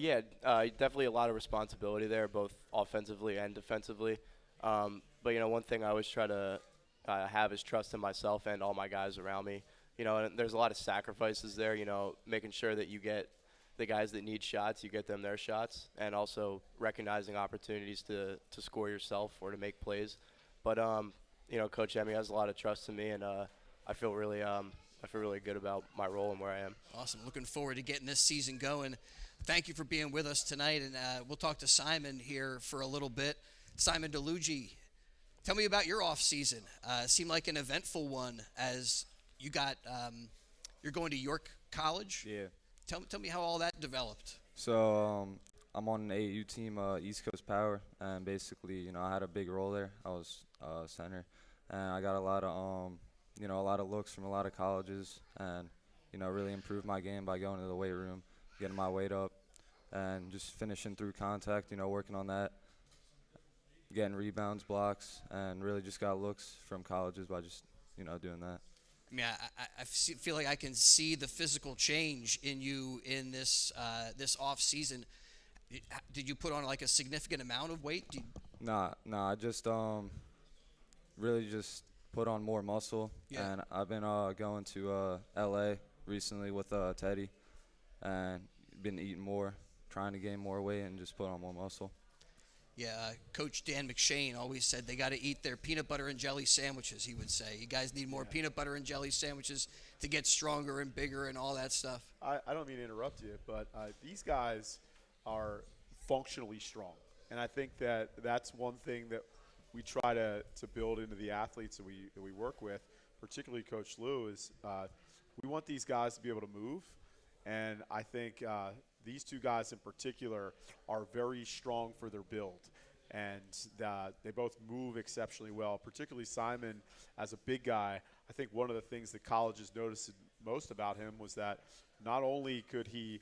Yeah, definitely a lot of responsibility there, both offensively and defensively. But, one thing I always try to have is trust in myself and all my guys around me. And there's a lot of sacrifices there, making sure that you get the guys that need shots, you get them their shots, and also recognizing opportunities to score yourself or to make plays. But, Coach Emmy has a lot of trust in me, and I feel really good about my role and where I am. Awesome. Looking forward to getting this season going. Thank you for being with us tonight, and we'll talk to Simon here for a little bit. Simon DeLuigi, tell me about your off season. Seemed like an eventful one as you got you're going to York College. Yeah. Tell me how all that developed. So I'm on an AAU team, East Coast Power, and basically, I had a big role there. I was center, and I got a lot of looks from a lot of colleges, and really improved my game by going to the weight room, getting my weight up, and just finishing through contact. Working on that. Getting rebounds, blocks, and really just got looks from colleges by just, doing that. I feel like I can see the physical change in you in this off season. Did you put on like a significant amount of weight? Nah. I just really just put on more muscle, and I've been going to LA recently with Teddy, and been eating more, trying to gain more weight, and just put on more muscle. Yeah, Coach Dan McShane always said they got to eat their peanut butter and jelly sandwiches, he would say. You guys need more peanut butter and jelly sandwiches to get stronger and bigger and all that stuff. I don't mean to interrupt you, but these guys are functionally strong. And I think that's one thing that we try to build into the athletes that we work with, particularly Coach Lou, is we want these guys to be able to move. And I think these two guys in particular are very strong for their build. and they both move exceptionally well, particularly Simon as a big guy. I think one of the things that colleges noticed most about him was that not only could he,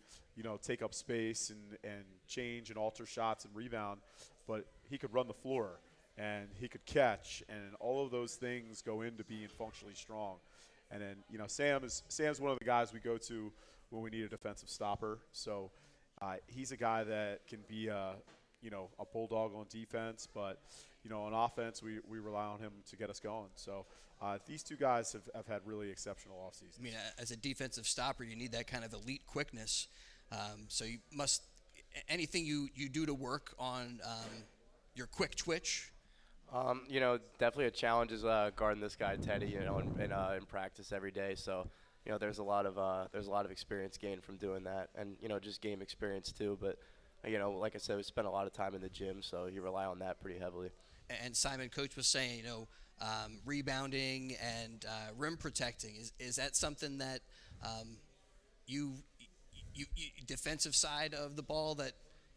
take up space and change and alter shots and rebound, but he could run the floor and he could catch, and all of those things go into being functionally strong. And then, Sam's one of the guys we go to when we need a defensive stopper. So he's a guy that can be a bulldog on defense, but on offense we rely on him to get us going. So these two guys have had really exceptional off seasons. I mean, as a defensive stopper, you need that kind of elite quickness. So you must anything you do to work on your quick twitch. Definitely a challenge is guarding this guy Teddy, in practice every day. So, there's a lot of experience gained from doing that, and just game experience too. But, like I said, we spent a lot of time in the gym, so you rely on that pretty heavily. And Simon, Coach was saying, rebounding and rim protecting. Is that something that you defensive side of the ball that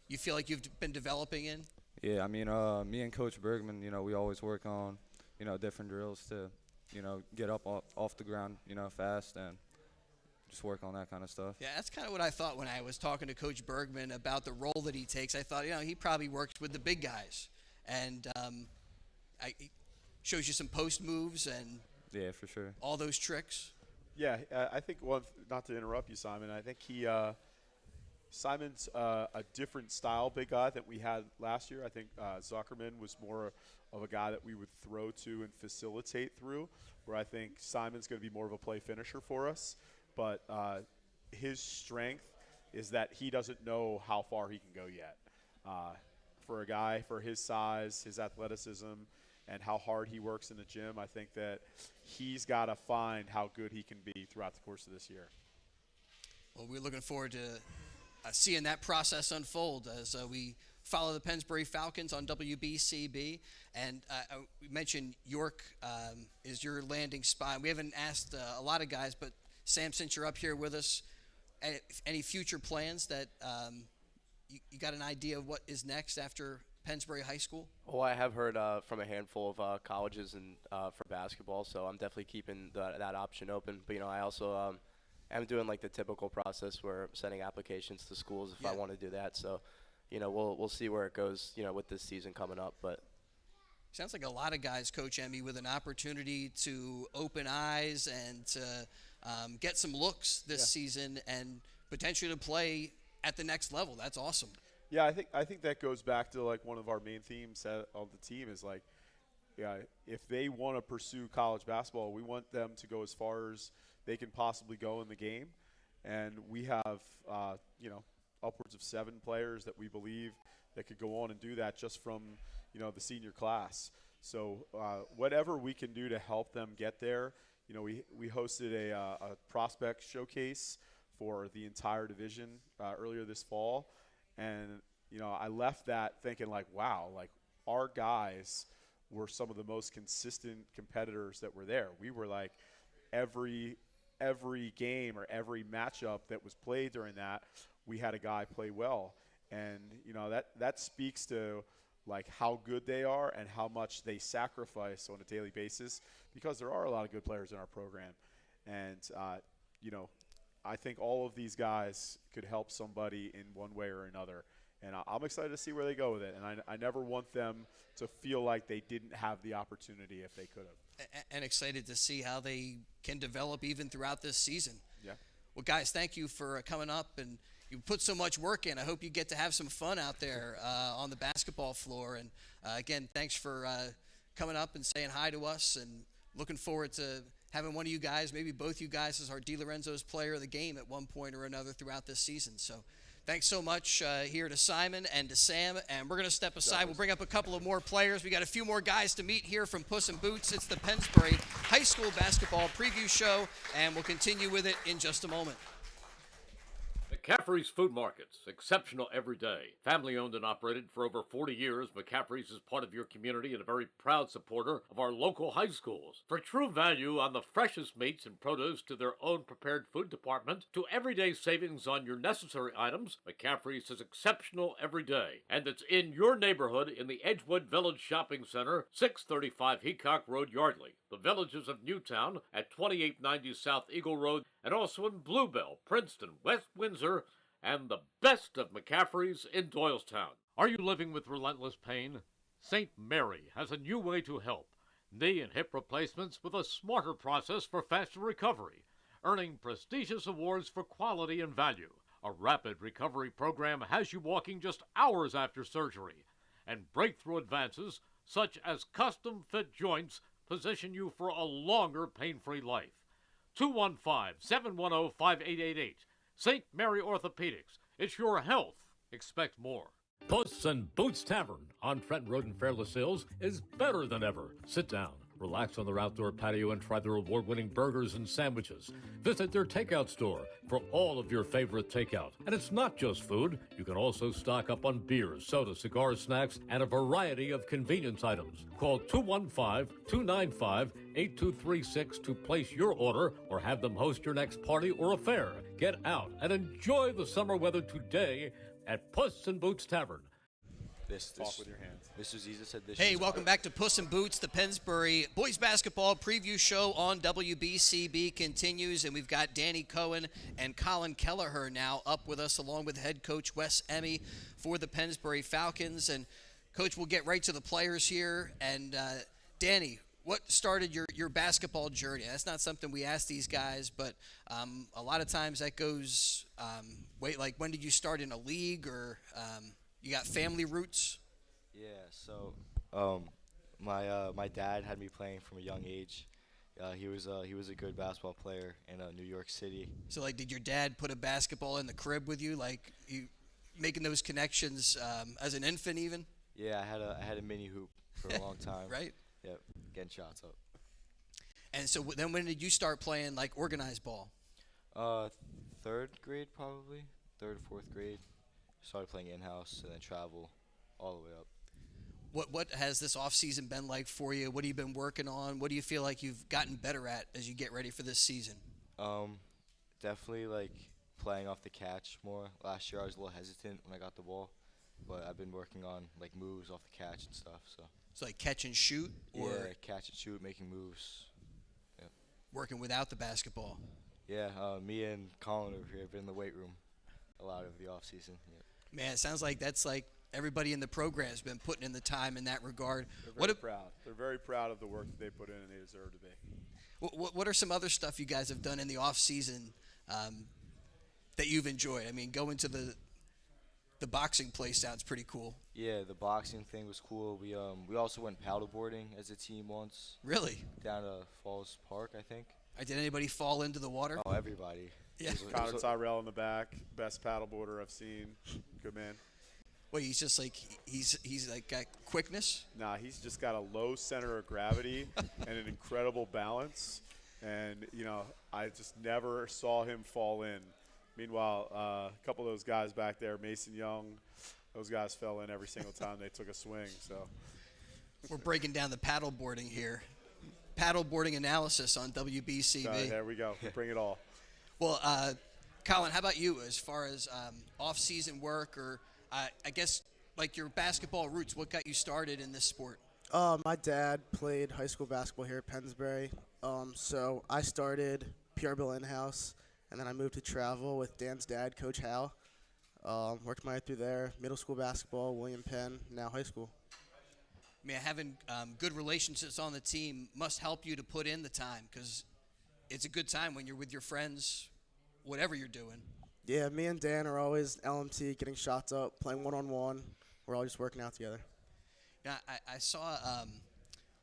you feel like you've been developing in? Yeah, I mean, me and Coach Bergman, we always work on, different drills to, get up off the ground, fast and just work on that kind of stuff. Yeah, that's kind of what I thought when I was talking to Coach Bergman about the role that he takes. I thought, he probably works with the big guys, and he shows you some post moves and yeah, for sure, all those tricks. Yeah, I think not to interrupt you, Simon. I think Simon's a different style big guy that we had last year. I think Zuckerman was more of a guy that we would throw to and facilitate through, where I think Simon's going to be more of a play finisher for us. But his strength is that he doesn't know how far he can go yet. For a guy for his size, his athleticism, and how hard he works in the gym, I think that he's got to find how good he can be throughout the course of this year. Well, we're looking forward to seeing that process unfold as we follow the Pennsbury Falcons on WBCB. And we mentioned York is your landing spot. We haven't asked a lot of guys, but Sam, since you're up here with us, any future plans that you got an idea of what is next after Pennsbury High School? Well, I have heard from a handful of colleges and for basketball, so I'm definitely keeping that option open. But, I also I'm doing like the typical process where I'm sending applications to schools if I want to do that. So, we'll see where it goes, with this season coming up. But sounds like a lot of guys, Coach Emmy, with an opportunity to open eyes and to get some looks this season and potentially to play at the next level. That's awesome. Yeah, I think that goes back to like one of our main themes of the team is like, if they want to pursue college basketball, we want them to go as far as they can possibly go in the game. And we have, upwards of 7 players that we believe that could go on and do that just from, the senior class. So whatever we can do to help them get there, we hosted a prospect showcase for the entire division earlier this fall. And, I left that thinking like, wow, like our guys were some of the most consistent competitors that were there. We were like every game or every matchup that was played during that, we had a guy play well. And, that speaks to like how good they are and how much they sacrifice on a daily basis, because there are a lot of good players in our program. And, I think all of these guys could help somebody in one way or another. And I'm excited to see where they go with it. And I never want them to feel like they didn't have the opportunity if they could have. And excited to see how they can develop even throughout this season. Yeah. Well, guys, thank you for coming up. And you put so much work in. I hope you get to have some fun out there on the basketball floor. And, again, thanks for coming up and saying hi to us, and looking forward to having one of you guys, maybe both you guys, as our DiLorenzo's player of the game at one point or another throughout this season. So thanks so much here to Simon and to Sam. And we're going to step aside. We'll bring up a couple of more players. We got a few more guys to meet here from Puss in Boots. It's the Pennsbury High School Basketball Preview Show, and we'll continue with it in just a moment. The McCaffrey's Food Markets, exceptional every day. Family owned and operated for over 40 years, McCaffrey's is part of your community and a very proud supporter of our local high schools. For true value on the freshest meats and produce to their own prepared food department, to everyday savings on your necessary items, McCaffrey's is exceptional every day. And it's in your neighborhood in the Edgewood Village Shopping Center, 635 Heacock Road, Yardley. The Villages of Newtown at 2890 South Eagle Road, and also in Bluebell, Princeton, West Windsor, and the best of McCaffrey's in Doylestown. Are you living with relentless pain? St. Mary has a new way to help. Knee and hip replacements with a smarter process for faster recovery, earning prestigious awards for quality and value. A rapid recovery program has you walking just hours after surgery, and breakthrough advances such as custom-fit joints position you for a longer pain-free life. 215-710-5888. St. Mary Orthopedics. It's your health. Expect more. Puss and Boots Tavern on Trenton Road in Fairless Hills is better than ever. Sit down, relax on their outdoor patio, and try their award-winning burgers and sandwiches. Visit their takeout store for all of your favorite takeout. And it's not just food. You can also stock up on beers, sodas, cigars, snacks, and a variety of convenience items. Call 215-295-8236 to place your order or have them host your next party or affair. Get out and enjoy the summer weather today at Puss and Boots Tavern. Talk with your hands. Mr. Ziza said this. Hey, welcome back to Puss in Boots. The Pennsbury Boys Basketball preview show on WBCB continues, and we've got Danny Cohen and Colin Kelleher now up with us, along with head coach Wes Emme for the Pennsbury Falcons. And, Coach, we'll get right to the players here. And, Danny, what started your basketball journey? That's not something we ask these guys, but a lot of times that goes, when did you start in a league, or you got family roots? Yeah, so my dad had me playing from a young age. He was a good basketball player in New York City. So, did your dad put a basketball in the crib with you, you making those connections as an infant even? Yeah, I had a mini hoop for a long time. Right? Yep, getting shots up. And so then when did you start playing organized ball? Third grade probably, third or fourth grade. Started playing in-house and then travel all the way up. What has this off-season been like for you? What have you been working on? What do you feel like you've gotten better at as you get ready for this season? Definitely playing off the catch more. Last year I was a little hesitant when I got the ball, but I've been working on moves off the catch and stuff. So catch and shoot, or yeah, catch and shoot, making moves. Yep. Working without the basketball. Yeah, me and Colin over here have been in the weight room a lot of the off season. Yep. Man, it sounds like that's everybody in the program has been putting in the time in that regard. They're very proud. They're very proud of the work that they put in, and they deserve to be. What are some other stuff you guys have done in the off season that you've enjoyed? I mean, going to the boxing place sounds pretty cool. Yeah, the boxing thing was cool. We also went paddleboarding as a team once. Really? Down to Falls Park, I think. Did anybody fall into the water? Oh, everybody. Yeah. Connor Tyrell in the back, best paddleboarder I've seen. Good man. Well, he's just he's got quickness? Nah, he's just got a low center of gravity and an incredible balance. And, I just never saw him fall in. Meanwhile, a couple of those guys back there, Mason Young, those guys fell in every single time they took a swing. So we're breaking down the paddleboarding here. Paddleboarding analysis on WBCB. There we go. Bring it all. Well, Colin, how about you as far as off-season work, or I guess your basketball roots? What got you started in this sport? My dad played high school basketball here at Pennsbury, so I started PRBL in-house, and then I moved to travel with Dan's dad, Coach Hal. Worked my way through there, middle school basketball, William Penn, now high school. Man, having good relationships on the team must help you to put in the time, because it's a good time when you're with your friends, whatever you're doing. Yeah, me and Dan are always LMT, getting shots up, playing one-on-one. We're all just working out together. Yeah, I saw it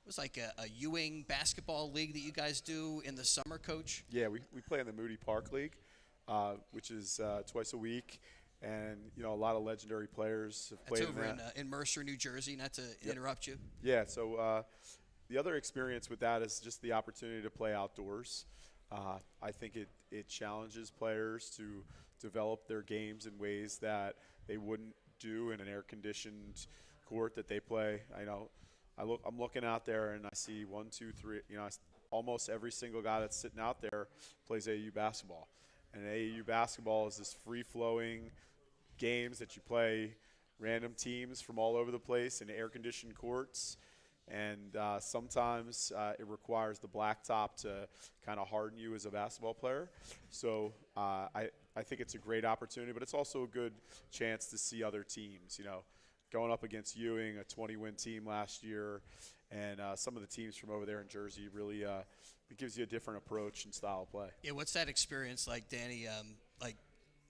was a Ewing basketball league that you guys do in the summer, Coach? Yeah, we play in the Moody Park League, which is twice a week. And, a lot of legendary players have played in that. That's over in Mercer, New Jersey, not to interrupt you. Yeah, so the other experience with that is just the opportunity to play outdoors. I think it challenges players to develop their games in ways that they wouldn't do in an air-conditioned court that they play. I'm looking out there and I see 1, 2, 3. Almost every single guy that's sitting out there plays AAU basketball, and AAU basketball is this free-flowing games that you play random teams from all over the place in air-conditioned courts. And sometimes it requires the blacktop to kind of harden you as a basketball player. So I think it's a great opportunity, but it's also a good chance to see other teams. Going up against Ewing, a 20-win team last year, and some of the teams from over there in Jersey really it gives you a different approach and style of play. Yeah, what's that experience like, Danny?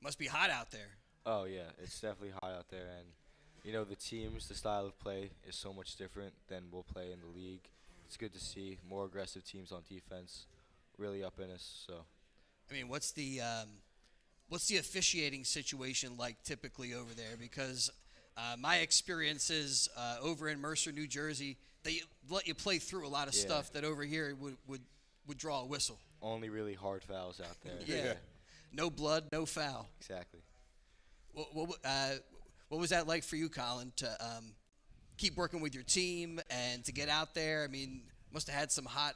Must be hot out there. Oh yeah, it's definitely hot out there, and the teams, the style of play is so much different than we'll play in the league. It's good to see more aggressive teams on defense, really up in us. So, what's the officiating situation like typically over there? Because my experience is over in Mercer, New Jersey, they let you play through a lot of stuff that over here would draw a whistle. Only really hard fouls out there. Yeah. No blood, no foul. Exactly. What was that like for you, Colin, to keep working with your team and to get out there? Must have had some hot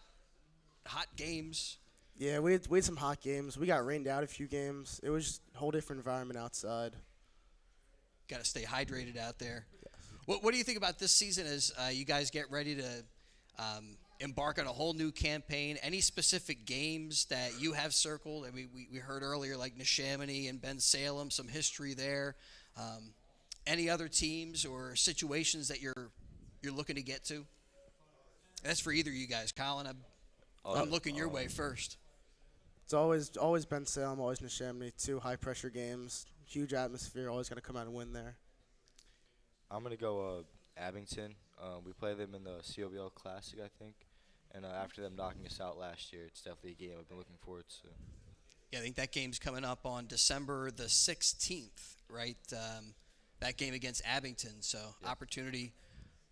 games. Yeah, we had some hot games. We got rained out a few games. It was just a whole different environment outside. Got to stay hydrated out there. Yes. What do you think about this season as you guys get ready to embark on a whole new campaign? Any specific games that you have circled? We heard earlier like Neshaminy and Ben Salem, some history there. Any other teams or situations that you're looking to get to? That's for either of you guys. Colin, I'm looking your way first. It's always Ben Salem, always Neshaminy. 2 high-pressure games, huge atmosphere, always going to come out and win there. I'm going to go Abington. We play them in the COBL Classic, I think. And after them knocking us out last year, it's definitely a game I've been looking forward to. Yeah, I think that game's coming up on December the 16th, right? That game against Abington. So opportunity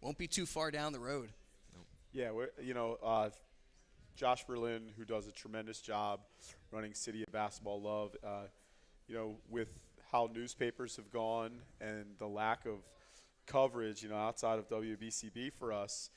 won't be too far down the road. Nope. Yeah, Josh Berlin, who does a tremendous job running City of Basketball Love, with how newspapers have gone and the lack of coverage, outside of WBCB for us,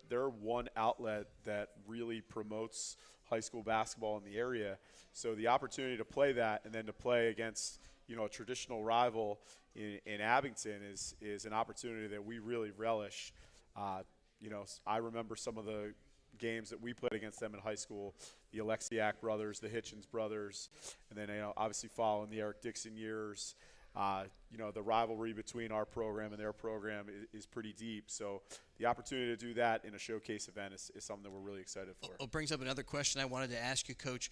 they're one outlet that really promotes high school basketball in the area. So the opportunity to play that and then to play against, a traditional rival in Abington is an opportunity that we really relish. I remember some of the games that we played against them in high school, the Alexiak brothers, the Hitchens brothers, and then obviously following the Eric Dixon years. The rivalry between our program and their program is pretty deep. So the opportunity to do that in a showcase event is something that we're really excited for. It brings up another question I wanted to ask you, Coach.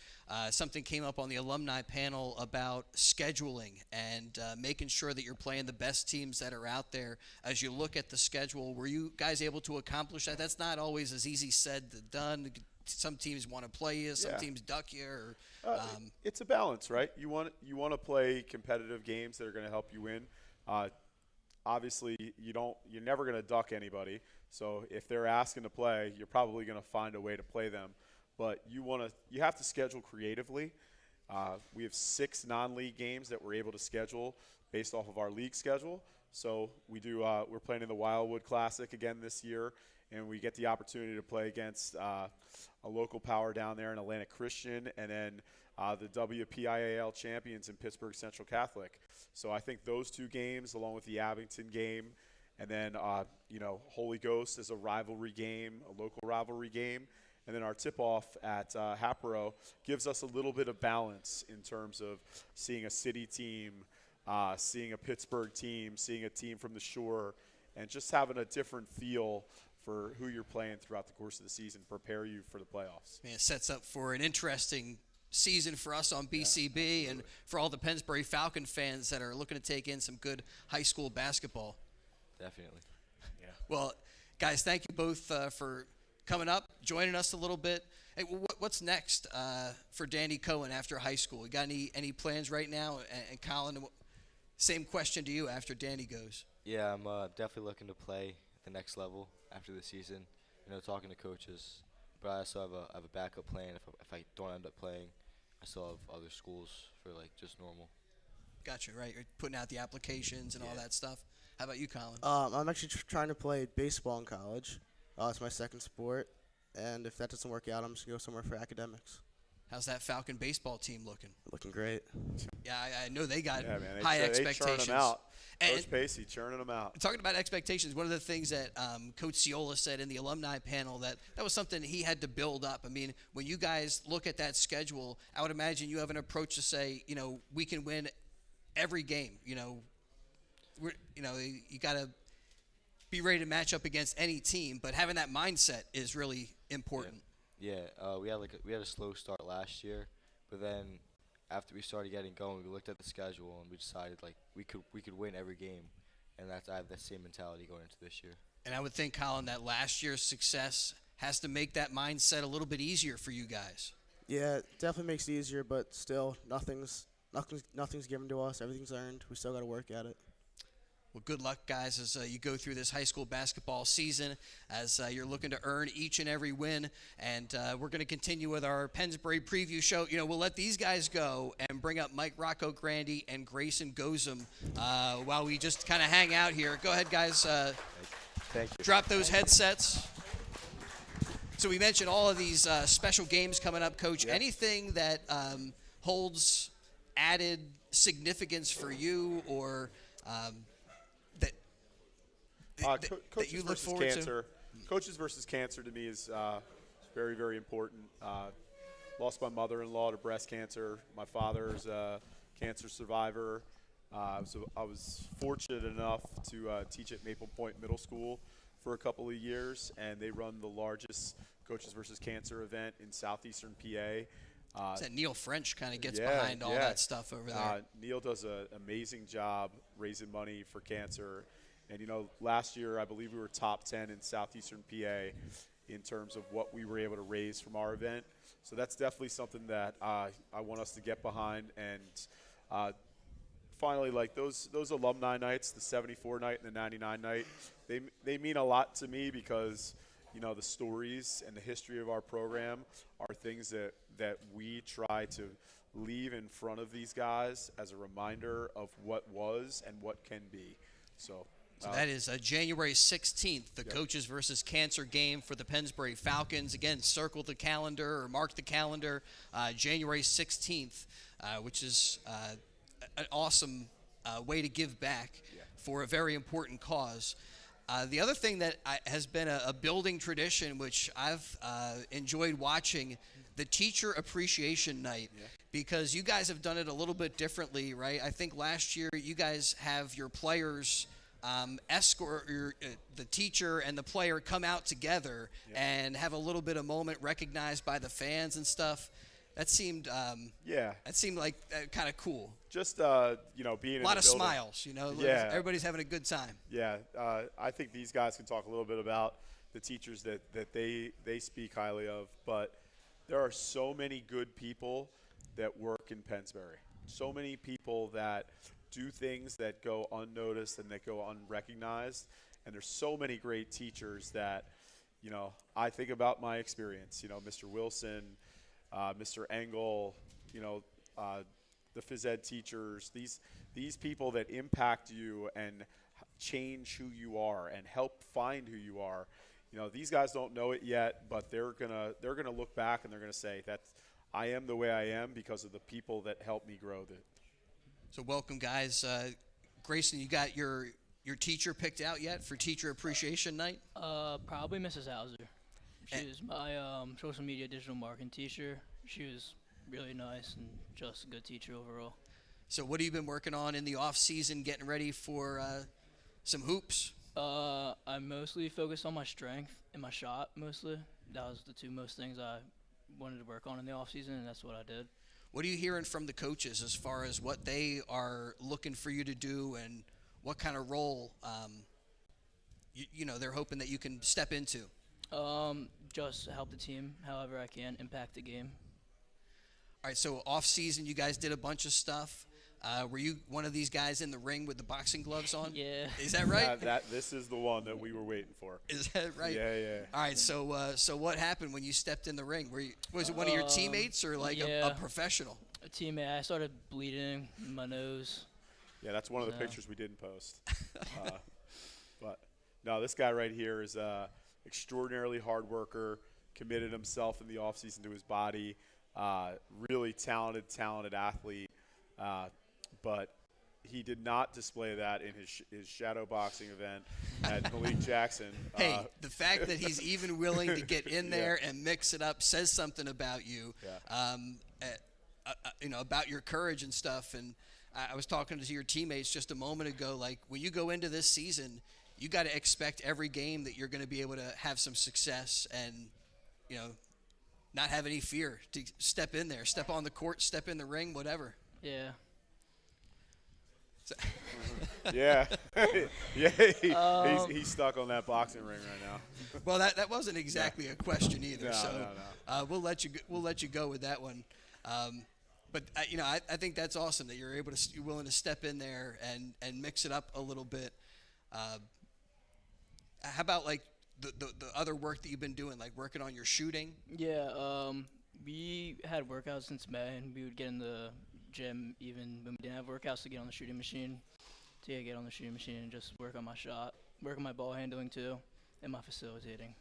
Something came up on the alumni panel about scheduling and making sure that you're playing the best teams that are out there. As you look at the schedule, were you guys able to accomplish that? That's not always as easy said than done. Some teams want to play you, some teams duck you. It's a balance, right? You want to play competitive games that are going to help you win. Obviously, you're never going to duck anybody. So if they're asking to play, you're probably going to find a way to play them. But you have to schedule creatively. We have 6 non-league games that we're able to schedule based off of our league schedule. So we're playing in the Wildwood Classic again this year, and we get the opportunity to play against a local power down there in Atlantic Christian, and then the WPIAL champions in Pittsburgh Central Catholic. So I think those 2 games, along with the Abington game, and then Holy Ghost is a rivalry game, a local rivalry game, and then our tip-off at Hapro gives us a little bit of balance in terms of seeing a city team, seeing a Pittsburgh team, seeing a team from the shore, and just having a different feel for who you're playing throughout the course of the season, prepare you for the playoffs. It sets up for an interesting season for us on BCB and for all the Pennsbury Falcon fans that are looking to take in some good high school basketball. Definitely. Yeah. Well, guys, thank you both for coming up, joining us a little bit. Hey, what's next for Danny Cohen after high school? You got any plans right now? And Colin, same question to you after Danny goes. Yeah, I'm definitely looking to play at the next level after the season. Talking to coaches, but I also have a backup plan if I don't end up playing. I still have other schools for like just normal. Gotcha, right. You're putting out the applications and all that stuff. How about you, Colin? I'm actually trying to play baseball in college. It's my second sport, and if that doesn't work out, I'm just going to go somewhere for academics. How's that Falcon baseball team looking? Looking great. Yeah, I know they got Yeah, man. high They expectations. churn them out. And Coach Pacey churning them out. talking about expectations, one of the things that Coach Ciola said in the alumni panel, that was something he had to build up. I mean, when you guys look at that schedule, I would imagine you have an approach to say, we can win every game. You got to be ready to match up against any team, but having that mindset is really important. Yeah, we had a slow start last year, but then after we started getting going, we looked at the schedule and we decided like we could win every game, and I have that same mentality going into this year. And I would think, Colin, that last year's success has to make that mindset a little bit easier for you guys. Yeah, it definitely makes it easier, but still, nothing's given to us. Everything's earned. We still got to work at it. Well, good luck, guys, as you go through this high school basketball season, as you're looking to earn each and every win. And we're going to continue with our Pennsbury preview show. We'll let these guys go and bring up Mike Rocco Grandi and Grayson Gozum while we just kind of hang out here. Go ahead, guys. Thank you. Drop those headsets. So we mentioned all of these special games coming up, Coach. Yeah. Anything that holds added significance for you, or that you look forward to? Coaches versus cancer to me is very, very important. Lost my mother-in-law to breast cancer. My father's a cancer survivor. So I was fortunate enough to teach at Maple Point Middle School for a couple of years, and they run the largest Coaches versus Cancer event in southeastern PA. That Neil French kind of gets behind all that stuff over there. Neil does an amazing job raising money for cancer. And, last year I believe we were top 10 in southeastern PA in terms of what we were able to raise from our event. So that's definitely something that I want us to get behind. And finally, like those alumni nights, the 74 night and the 99 night, they mean a lot to me because, the stories and the history of our program are things that we try to leave in front of these guys as a reminder of what was and what can be. So that is January 16th, the Coaches versus Cancer game for the Pennsbury Falcons. Again, circle the calendar or mark the calendar, January 16th, which is an awesome way to give back for a very important cause. The other thing that has been a building tradition, which I've enjoyed watching, the Teacher Appreciation Night, because you guys have done it a little bit differently, right? I think last year you guys have your players escort the teacher and the player come out together and have a little bit of moment recognized by the fans and stuff. That seemed like kind of cool. Just being a lot of smiles, everybody's having a good time. Yeah, I think these guys can talk a little bit about the teachers that they speak highly of, but there are so many good people that work in Pennsbury. So many people that do things that go unnoticed and that go unrecognized, and there's so many great teachers that I think about my experience. Mr. Wilson, Mr. Engel, the phys ed teachers, these people that impact you and change who you are and help find who you are. These guys don't know it yet, but they're gonna look back and they're gonna say that I am the way I am because of the people that helped me grow. So welcome, guys. Grayson, you got your teacher picked out yet for Teacher Appreciation Night? Probably Mrs. Hauser. She was my social media digital marketing teacher. She was really nice and just a good teacher overall. So what have you been working on in the off season, getting ready for some hoops? I mostly focused on my strength and my shot mostly. That was the two most things I wanted to work on in the off season, and that's what I did. What are you hearing from the coaches as far as what they are looking for you to do and what kind of role they're hoping that you can step into? Just help the team however I can, impact the game. All right, so off season you guys did a bunch of stuff. Were you one of these guys in the ring with the boxing gloves on? Yeah. Is that right? This is the one that we were waiting for. Is that right? Yeah. All right. So what happened when you stepped in the ring? Was it one of your teammates or like a professional? A teammate. I started bleeding in my nose. Yeah, that's one of the pictures we didn't post. But no, this guy right here is extraordinarily hard worker, committed himself in the offseason to his body, really talented athlete. But he did not display that in his shadow boxing event at Malik Jackson. Hey, the fact that he's even willing to get in there and mix it up says something about you. About your courage and stuff. And I was talking to your teammates just a moment ago. Like, when you go into this season, you got to expect every game that you're going to be able to have some success and, not have any fear to step in there, step on the court, step in the ring, whatever. Yeah. Yeah. He's stuck on that boxing ring right now. Well, that wasn't exactly a question either. No. We'll let you go with that one. But I think that's awesome that you're willing to step in there and mix it up a little bit. How about like the other work that you've been doing, like working on your shooting? Yeah. We had workouts since May, and we would get in the gym even when we didn't have workouts to get on the shooting machine. Get on the shooting machine and just work on my shot, work on my ball handling too, and my facilitating.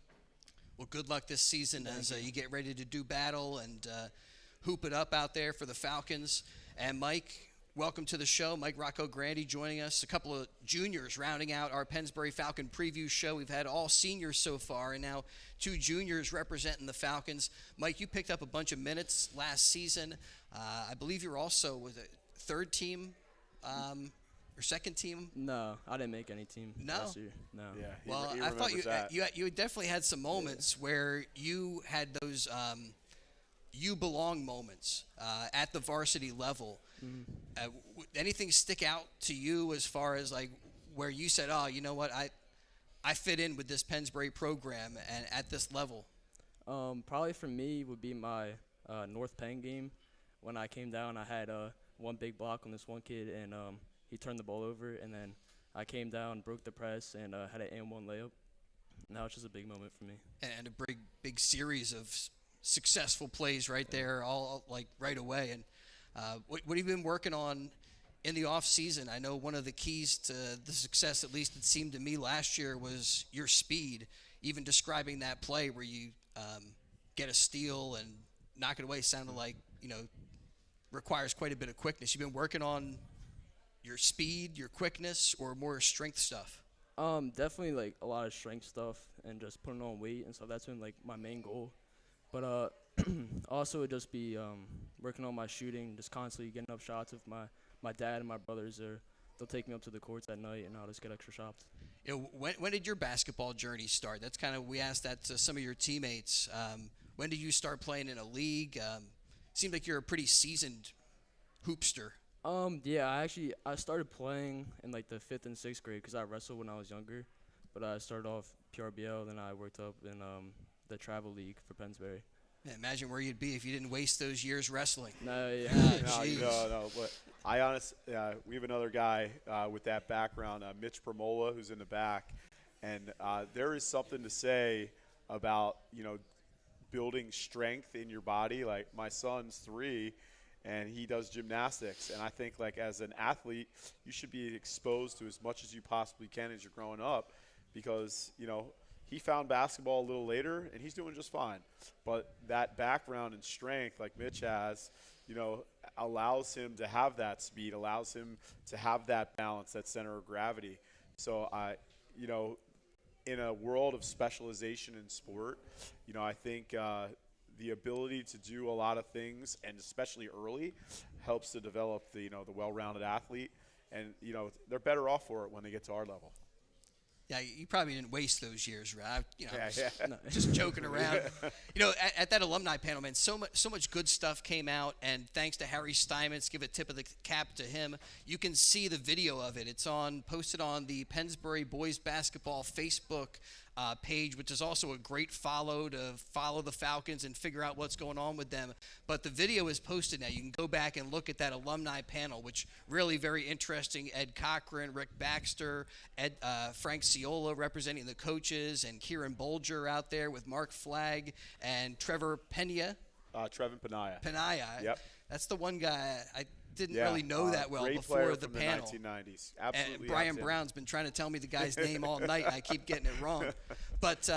Well, good luck this season as you get ready to do battle and hoop it up out there for the Falcons. And Mike, welcome to the show. Mike Rocco Grandi joining us. A couple of juniors rounding out our Pennsbury Falcon preview show. We've had all seniors so far, and now 2 juniors representing the Falcons. Mike, you picked up a bunch of minutes last season. I believe you were also with a third team or second team. No, I didn't make any team last year. No. Yeah. Well, I thought you definitely had some moments where you had those you belong moments at the varsity level. Mm-hmm. Anything stick out to you as far as like where you said, oh, you know what, I fit in with this Pennsbury program and at this level? Probably for me would be my North Penn game. When I came down, I had one big block on this one kid, and he turned the ball over, and then I came down, broke the press, and had an and-one layup. And that was just a big moment for me. And a big series of successful plays right there, all like right away. And what have you been working on in the off season? I know one of the keys to the success, at least it seemed to me last year, was your speed. Even describing that play where you get a steal and knock it away sounded like, requires quite a bit of quickness. You've been working on your speed, your quickness, or more strength stuff? Definitely like a lot of strength stuff and just putting on weight and stuff. That's been like my main goal. But also it'd just be working on my shooting, just constantly getting up shots. If my dad and my brothers they'll take me up to the courts at night, and I'll just get extra shots. When did your basketball journey start? That's kind of, we asked that to some of your teammates. When did you start playing in a league? Seemed like you're a pretty seasoned hoopster. Yeah, I started playing in like the 5th and 6th grade because I wrestled when I was younger. But I started off PRBL, then I worked up in the travel league for Pennsbury. Man, imagine where you'd be if you didn't waste those years wrestling. No, yeah. No. But we have another guy with that background, Mitch Pramola, who's in the back, and there is something to say about building strength in your body. Like, my son's 3, and he does gymnastics, and I think like as an athlete, you should be exposed to as much as you possibly can as you're growing up, because he found basketball a little later, and he's doing just fine. But that background and strength like Mitch has, allows him to have that speed, allows him to have that balance, that center of gravity. So in a world of specialization in sport, I think the ability to do a lot of things, and especially early, helps to develop the well-rounded athlete. And they're better off for it when they get to our level. Yeah, you probably didn't waste those years, right? No. Just joking around. At that alumni panel, man, so much good stuff came out, and thanks to Harry Steinmetz, give a tip of the cap to him. You can see the video of it. It's posted on the Pennsbury Boys Basketball Facebook page, which is also a great follow to follow the Falcons and figure out what's going on with them. But the video is posted now. You can go back and look at that alumni panel, which really very interesting. Ed Cochran, Rick Baxter, Frank Ciola representing the coaches, and Kieran Bolger out there with Mark Flagg and Trevor Pena. Trevin Panaya. Panaya. Yep. That's the one guy I didn't really know that well great before player the from panel. The 1990s. Absolutely. And Brian Brown's been trying to tell me the guy's name all night, and I keep getting it wrong. But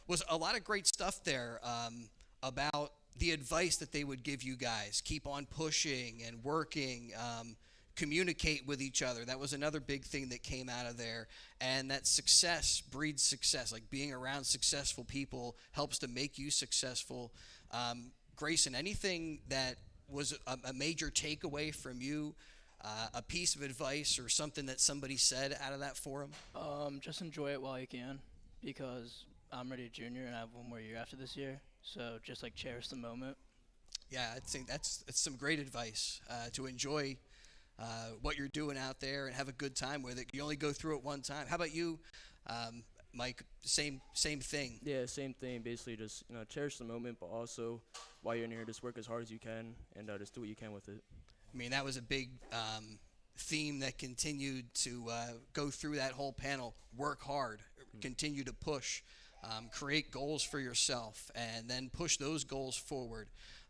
was a lot of great stuff there about the advice that they would give you guys. Keep on pushing and working. Communicate with each other. That was another big thing that came out of there. And that success breeds success. Like being around successful people helps to make you successful. Grayson, anything that was a major takeaway from you, a piece of advice or something that somebody said out of that forum? Just enjoy it while you can, because I'm already a junior and I have one more year after this year. So just like cherish the moment. Yeah, I think that's some great advice to enjoy what you're doing out there and have a good time with it. You only go through it one time. How about you, Mike? Same thing. Yeah, same thing. Basically, just cherish the moment, but also while you're in here, just work as hard as you can and just do what you can with it. I mean, that was a big theme that continued to go through that whole panel. Work hard, continue to push, create goals for yourself, and then push those goals forward.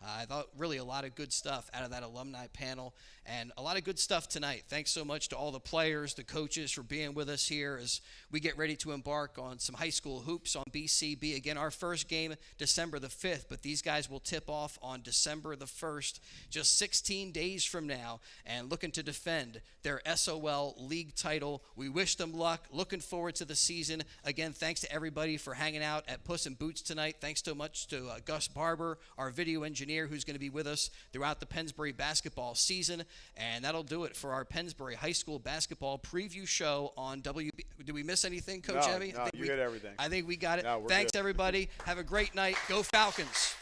I thought really a lot of good stuff out of that alumni panel, and a lot of good stuff tonight. Thanks so much to all the players, the coaches for being with us here as we get ready to embark on some high school hoops on BCB. Again, our first game December the 5th, but these guys will tip off on December the 1st, just 16 days from now, and looking to defend their SOL league title. We wish them luck. Looking forward to the season. Again, thanks to everybody for hanging out at Puss in Boots tonight. Thanks so much to Gus Barber, our video engineer, who's going to be with us throughout the Pennsbury basketball season. And that'll do it for our Pennsbury High School basketball preview show on WB. Did we miss anything, Coach Evie? No, you hit everything. I think we got it. No, we're Thanks, good. everybody. Have a great night. Go Falcons.